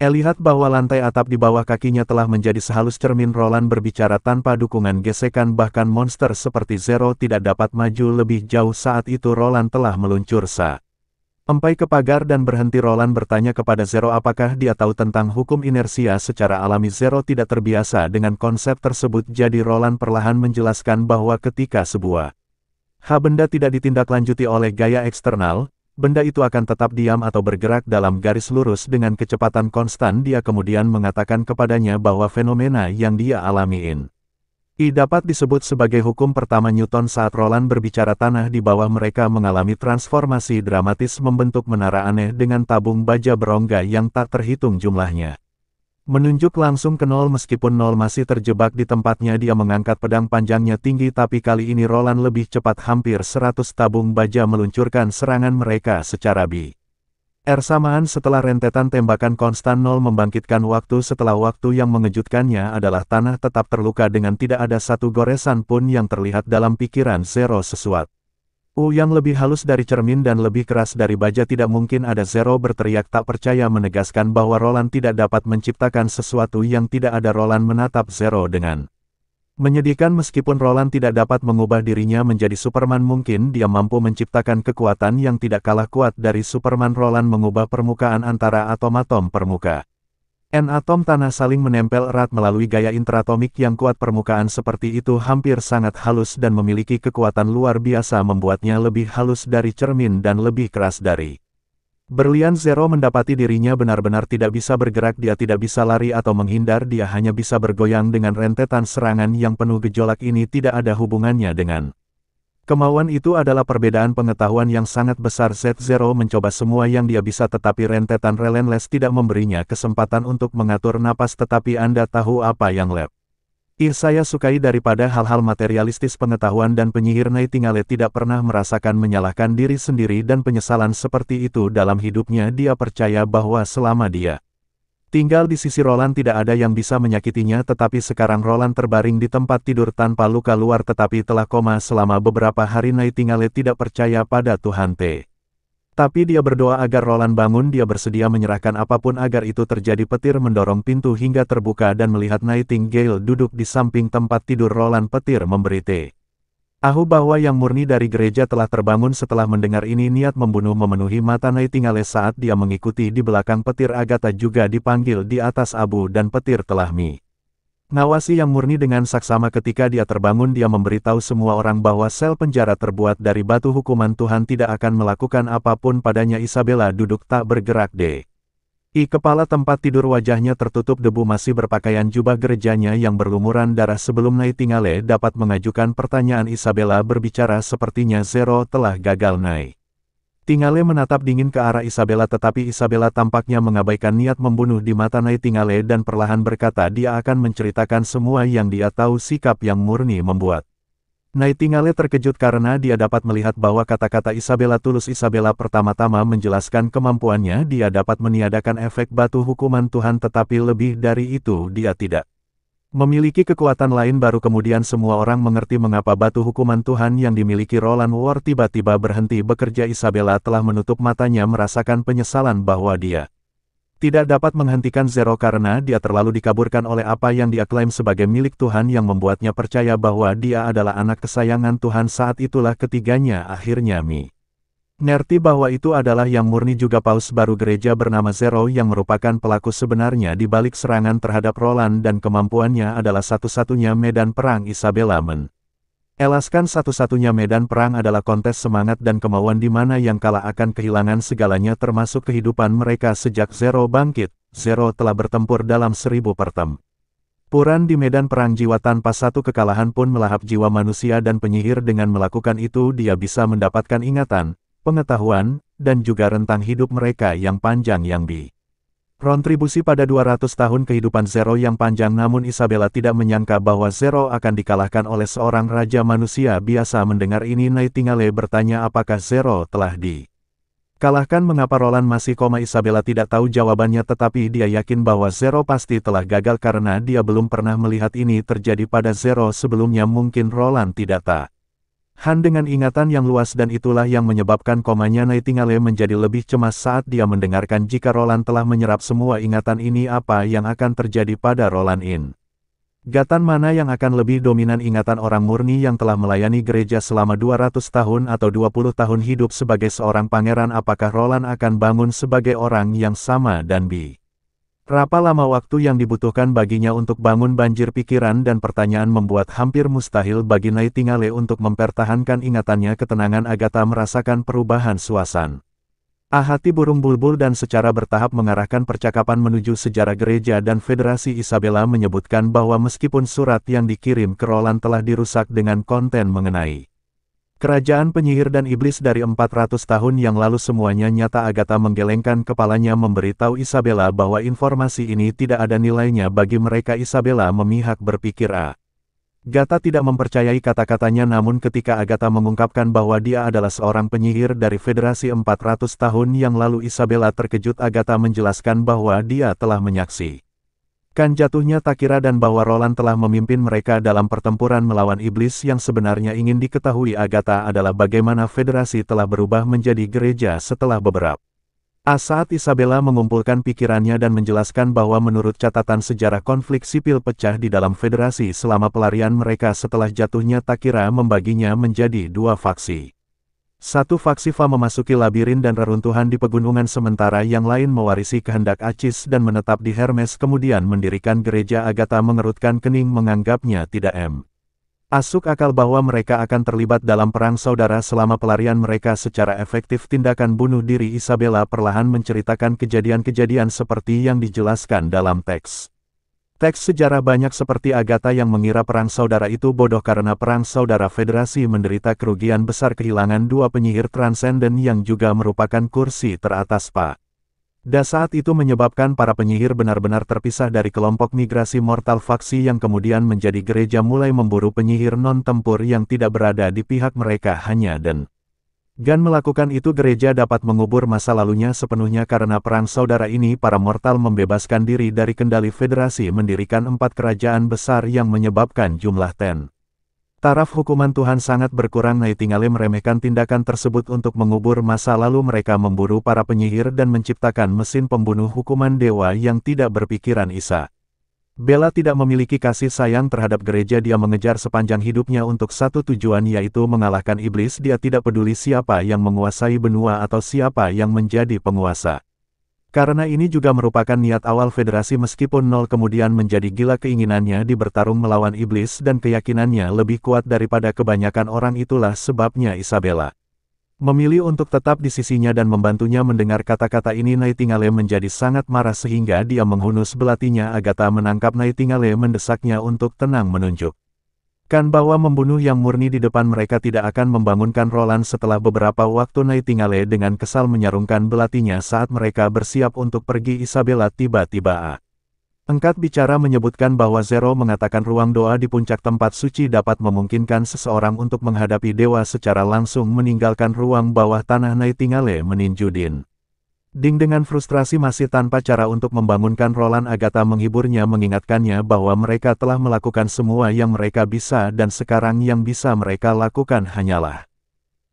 lihat bahwa lantai atap di bawah kakinya telah menjadi sehalus cermin. Roland berbicara tanpa dukungan gesekan bahkan monster seperti Zero tidak dapat maju lebih jauh saat itu. Roland telah meluncur sampai ke pagar dan berhenti. Roland bertanya kepada Zero apakah dia tahu tentang hukum inersia secara alami. Zero tidak terbiasa dengan konsep tersebut jadi Roland perlahan menjelaskan bahwa ketika sebuah benda tidak ditindaklanjuti oleh gaya eksternal, benda itu akan tetap diam atau bergerak dalam garis lurus dengan kecepatan konstan. Dia kemudian mengatakan kepadanya bahwa fenomena yang dia alamiin dapat disebut sebagai hukum pertama Newton. Saat Roland berbicara tanah di bawah mereka mengalami transformasi dramatis membentuk menara aneh dengan tabung baja berongga yang tak terhitung jumlahnya. Menunjuk langsung ke nol meskipun nol masih terjebak di tempatnya. Dia mengangkat pedang panjangnya tinggi tapi kali ini Roland lebih cepat. Hampir 100 tabung baja meluncurkan serangan mereka secara bersamaan setelah rentetan tembakan konstan. Nol membangkitkan waktu setelah waktu. Yang mengejutkannya adalah tanah tetap terluka dengan tidak ada satu goresan pun yang terlihat dalam pikiran Zero. Sesuatu yang lebih halus dari cermin dan lebih keras dari baja tidak mungkin ada. Zero berteriak tak percaya menegaskan bahwa Roland tidak dapat menciptakan sesuatu yang tidak ada. Roland menatap Zero dengan menyedihkan. Meskipun Roland tidak dapat mengubah dirinya menjadi Superman, mungkin dia mampu menciptakan kekuatan yang tidak kalah kuat dari Superman. Roland mengubah permukaan antara atom-atom permukaan atom tanah saling menempel erat melalui gaya interatomik yang kuat. Permukaan seperti itu hampir sangat halus dan memiliki kekuatan luar biasa membuatnya lebih halus dari cermin dan lebih keras dari berlian. Zero mendapati dirinya benar-benar tidak bisa bergerak. Dia tidak bisa lari atau menghindar. Dia hanya bisa bergoyang dengan rentetan serangan yang penuh gejolak. Ini tidak ada hubungannya dengan kemauan. Itu adalah perbedaan pengetahuan yang sangat besar. Zero mencoba semua yang dia bisa tetapi rentetan relentless tidak memberinya kesempatan untuk mengatur napas. Tetapi Anda tahu apa yang saya sukai daripada hal-hal materialistis pengetahuan dan penyihir Nightingale tidak pernah merasakan menyalahkan diri sendiri dan penyesalan seperti itu dalam hidupnya. Dia percaya bahwa selama dia tinggal di sisi Roland tidak ada yang bisa menyakitinya. Tetapi sekarang Roland terbaring di tempat tidur tanpa luka luar tetapi telah koma selama beberapa hari. Nightingale tidak percaya pada Tuhan tapi dia berdoa agar Roland bangun. Dia bersedia menyerahkan apapun agar itu terjadi. Petir mendorong pintu hingga terbuka dan melihat Nightingale duduk di samping tempat tidur Roland. Petir memberi bahwa yang murni dari gereja telah terbangun. Setelah mendengar ini niat membunuh memenuhi mata Nightingale saat dia mengikuti di belakang petir. Agatha juga dipanggil di atas abu dan petir telah ngawasi yang murni dengan saksama. Ketika dia terbangun dia memberitahu semua orang bahwa sel penjara terbuat dari batu hukuman Tuhan tidak akan melakukan apapun padanya. Isabella duduk tak bergerak. Kepala tempat tidur wajahnya tertutup debu masih berpakaian jubah gerejanya yang berlumuran darah. Sebelum Nightingale dapat mengajukan pertanyaan Isabella berbicara sepertinya Zero telah gagal. Nightingale menatap dingin ke arah Isabella tetapi Isabella tampaknya mengabaikan niat membunuh di mata Nightingale dan perlahan berkata dia akan menceritakan semua yang dia tahu. Sikap yang murni membuat Nightingale terkejut karena dia dapat melihat bahwa kata-kata Isabella tulus. Isabella pertama-tama menjelaskan kemampuannya. Dia dapat meniadakan efek batu hukuman Tuhan tetapi lebih dari itu dia tidak memiliki kekuatan lain. Baru kemudian semua orang mengerti mengapa batu hukuman Tuhan yang dimiliki Roland Ward tiba-tiba berhenti bekerja. Isabella telah menutup matanya merasakan penyesalan bahwa dia tidak dapat menghentikan Zero karena dia terlalu dikaburkan oleh apa yang dia klaim sebagai milik Tuhan yang membuatnya percaya bahwa dia adalah anak kesayangan Tuhan. Saat itulah ketiganya akhirnya ngerti bahwa itu adalah yang murni juga paus baru gereja bernama Zero yang merupakan pelaku sebenarnya di balik serangan terhadap Roland dan kemampuannya adalah satu-satunya medan perang. Isabella elaskan satu-satunya medan perang adalah kontes semangat dan kemauan di mana yang kalah akan kehilangan segalanya termasuk kehidupan mereka. Sejak Zero bangkit, Zero telah bertempur dalam 1000 pertempuran di medan perang jiwa. Tanpa satu kekalahan pun melahap jiwa manusia dan penyihir. Dengan melakukan itu dia bisa mendapatkan ingatan, pengetahuan, dan juga rentang hidup mereka yang panjang yang Kontribusi pada 200 tahun kehidupan Zero yang panjang, namun Isabella tidak menyangka bahwa Zero akan dikalahkan oleh seorang raja manusia biasa. Mendengar ini, Nightingale bertanya apakah Zero telah dikalahkan. Mengapa Roland masih koma? Isabella tidak tahu jawabannya, tetapi dia yakin bahwa Zero pasti telah gagal karena dia belum pernah melihat ini terjadi pada Zero sebelumnya. Mungkin Roland tidak tahan dengan ingatan yang luas, dan itulah yang menyebabkan komanya. Nightingale menjadi lebih cemas saat dia mendengarkan jika Roland telah menyerap semua ingatan ini. Apa yang akan terjadi pada Roland ingatan mana yang akan lebih dominan? Ingatan orang murni yang telah melayani gereja selama 200 tahun atau 20 tahun hidup sebagai seorang pangeran? Apakah Roland akan bangun sebagai orang yang sama dan berapa lama waktu yang dibutuhkan baginya untuk bangun? Banjir pikiran dan pertanyaan membuat hampir mustahil bagi Nightingale untuk mempertahankan ingatannya. Ketenangan Agatha merasakan perubahan suasana hati burung bulbul dan secara bertahap mengarahkan percakapan menuju sejarah gereja dan federasi. Isabella menyebutkan bahwa meskipun surat yang dikirim ke Roland telah dirusak dengan konten mengenai kerajaan penyihir dan iblis dari 400 tahun yang lalu, semuanya nyata. Agatha menggelengkan kepalanya memberitahu Isabella bahwa informasi ini tidak ada nilainya bagi mereka. Isabella memihak berpikir Agatha tidak mempercayai kata-katanya, namun ketika Agatha mengungkapkan bahwa dia adalah seorang penyihir dari federasi 400 tahun yang lalu, Isabella terkejut. Agatha menjelaskan bahwa dia telah menyaksikan jatuhnya Takira dan bahwa Roland telah memimpin mereka dalam pertempuran melawan iblis. Yang sebenarnya ingin diketahui Agatha adalah bagaimana federasi telah berubah menjadi gereja setelah beberapa saat. Isabella mengumpulkan pikirannya dan menjelaskan bahwa menurut catatan sejarah, konflik sipil pecah di dalam federasi selama pelarian mereka setelah jatuhnya Takira, membaginya menjadi dua faksi. Satu faksi Fa memasuki labirin dan reruntuhan di pegunungan, sementara yang lain mewarisi kehendak Achis dan menetap di Hermes kemudian mendirikan gereja. Agatha mengerutkan kening, menganggapnya tidak masuk akal bahwa mereka akan terlibat dalam perang saudara selama pelarian mereka secara efektif. Tindakan bunuh diri Isabella perlahan menceritakan kejadian-kejadian seperti yang dijelaskan dalam teks sejarah. Banyak seperti Agatha yang mengira perang saudara itu bodoh karena perang saudara federasi menderita kerugian besar, kehilangan dua penyihir transenden yang juga merupakan kursi teratas pada saat itu, menyebabkan para penyihir benar-benar terpisah dari kelompok migrasi mortal. Faksi yang kemudian menjadi gereja mulai memburu penyihir non-tempur yang tidak berada di pihak mereka. Hanya dengan melakukan itu, gereja dapat mengubur masa lalunya sepenuhnya. Karena perang saudara ini, para mortal membebaskan diri dari kendali federasi, mendirikan 4 kerajaan besar yang menyebabkan jumlah taraf hukuman Tuhan sangat berkurang. Nightingale meremehkan tindakan tersebut untuk mengubur masa lalu mereka, memburu para penyihir dan menciptakan mesin pembunuh hukuman dewa yang tidak berpikiran. Bella tidak memiliki kasih sayang terhadap gereja. Dia mengejar sepanjang hidupnya untuk satu tujuan, yaitu mengalahkan iblis. Dia tidak peduli siapa yang menguasai benua atau siapa yang menjadi penguasa. Karena ini juga merupakan niat awal federasi. Meskipun nol kemudian menjadi gila, keinginannya di bertarung melawan iblis dan keyakinannya lebih kuat daripada kebanyakan orang. Itulah sebabnya Isabella memilih untuk tetap di sisinya dan membantunya. Mendengar kata-kata ini, Nightingale menjadi sangat marah sehingga dia menghunus belatinya. Agatha menangkap Nightingale, mendesaknya untuk tenang, menunjukkan bahwa membunuh yang murni di depan mereka tidak akan membangunkan Roland. Setelah beberapa waktu, Nightingale dengan kesal menyarungkan belatinya saat mereka bersiap untuk pergi. Isabella tiba-tiba angkat bicara menyebutkan bahwa Zero mengatakan ruang doa di puncak tempat suci dapat memungkinkan seseorang untuk menghadapi dewa secara langsung. Meninggalkan ruang bawah tanah, Nightingale meninju dinding dengan frustrasi, masih tanpa cara untuk membangunkan Roland. Agatha menghiburnya, mengingatkannya bahwa mereka telah melakukan semua yang mereka bisa dan sekarang yang bisa mereka lakukan hanyalah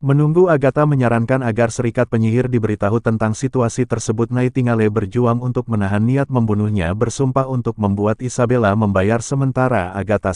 menunggu. Agatha menyarankan agar serikat penyihir diberitahu tentang situasi tersebut. Nightingale berjuang untuk menahan niat membunuhnya, bersumpah untuk membuat Isabella membayar. Sementara Agatha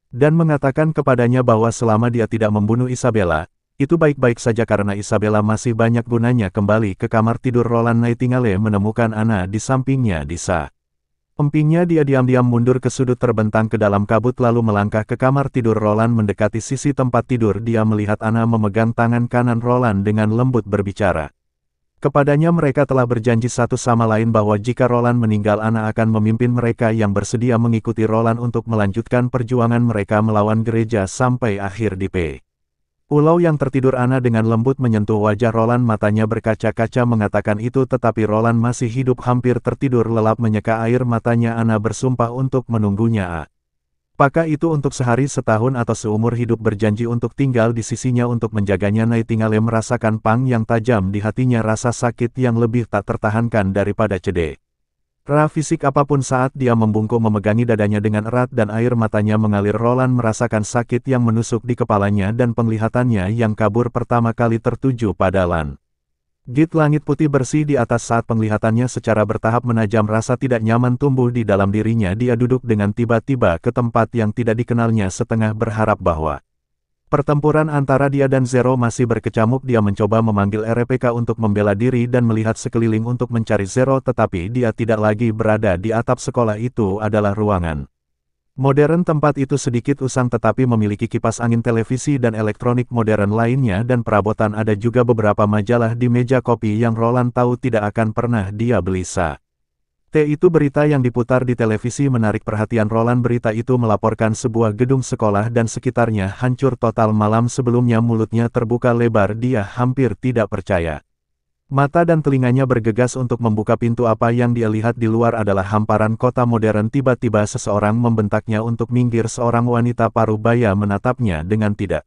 dan mengatakan kepadanya bahwa selama dia tidak membunuh Isabella, itu baik-baik saja karena Isabella masih banyak gunanya. Kembali ke kamar tidur Roland, Nightingale menemukan Anna di sampingnya. Di sampingnya dia diam-diam mundur ke sudut, terbentang ke dalam kabut, lalu melangkah ke kamar tidur Roland. Mendekati sisi tempat tidur, dia melihat Anna memegang tangan kanan Roland dengan lembut, berbicara kepadanya. Mereka telah berjanji satu sama lain bahwa jika Roland meninggal, Anna akan memimpin mereka yang bersedia mengikuti Roland untuk melanjutkan perjuangan mereka melawan gereja sampai akhir. Di Ulau yang tertidur Ana dengan lembut menyentuh wajah Roland, matanya berkaca-kaca mengatakan itu, tetapi Roland masih hidup, hampir tertidur lelap menyeka air matanya. Ana bersumpah untuk menunggunya. Apakah itu untuk sehari, setahun, atau seumur hidup, berjanji untuk tinggal di sisinya untuk menjaganya. Nightingale merasakan pang yang tajam di hatinya, rasa sakit yang lebih tak tertahankan daripada cedera fisik apapun saat dia membungkuk memegangi dadanya dengan erat dan air matanya mengalir. Roland merasakan sakit yang menusuk di kepalanya dan penglihatannya yang kabur pertama kali tertuju pada langit putih bersih di atas. Saat penglihatannya secara bertahap menajam, rasa tidak nyaman tumbuh di dalam dirinya. Dia duduk dengan tiba-tiba ke tempat yang tidak dikenalnya, setengah berharap bahwa pertempuran antara dia dan Zero masih berkecamuk. Dia mencoba memanggil RPK untuk membela diri dan melihat sekeliling untuk mencari Zero, tetapi dia tidak lagi berada di atap sekolah. Itu adalah ruangan modern. Tempat itu sedikit usang tetapi memiliki kipas angin, televisi, dan elektronik modern lainnya, dan perabotan. Ada juga beberapa majalah di meja kopi yang Roland tahu tidak akan pernah dia beli. Itu berita yang diputar di televisi menarik perhatian Roland. Berita itu melaporkan sebuah gedung sekolah dan sekitarnya hancur total. Malam sebelumnya mulutnya terbuka lebar, dia hampir tidak percaya mata dan telinganya bergegas untuk membuka pintu. Apa yang dia lihat di luar adalah hamparan kota modern. Tiba-tiba seseorang membentaknya untuk minggir. Seorang wanita paruh baya menatapnya dengan tidak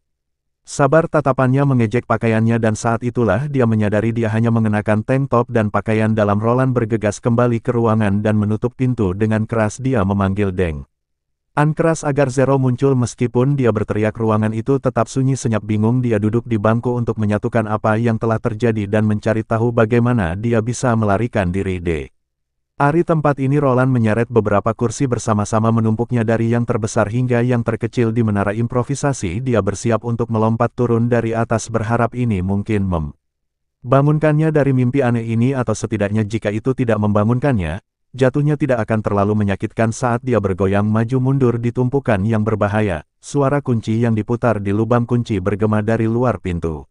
sabar, tatapannya mengejek pakaiannya, dan saat itulah dia menyadari dia hanya mengenakan tank top dan pakaian dalam. Roland bergegas kembali ke ruangan dan menutup pintu dengan keras. Dia memanggil Deng An keras agar Zero muncul. Meskipun dia berteriak, ruangan itu tetap sunyi senyap. Bingung, dia duduk di bangku untuk menyatukan apa yang telah terjadi dan mencari tahu bagaimana dia bisa melarikan diri dari tempat ini. Roland menyeret beberapa kursi bersama-sama, menumpuknya dari yang terbesar hingga yang terkecil di menara improvisasi. Dia bersiap untuk melompat turun dari atas, berharap ini mungkin membangunkannya dari mimpi aneh ini, atau setidaknya jika itu tidak membangunkannya, jatuhnya tidak akan terlalu menyakitkan. Saat dia bergoyang maju mundur di tumpukan yang berbahaya, suara kunci yang diputar di lubang kunci bergema dari luar pintu.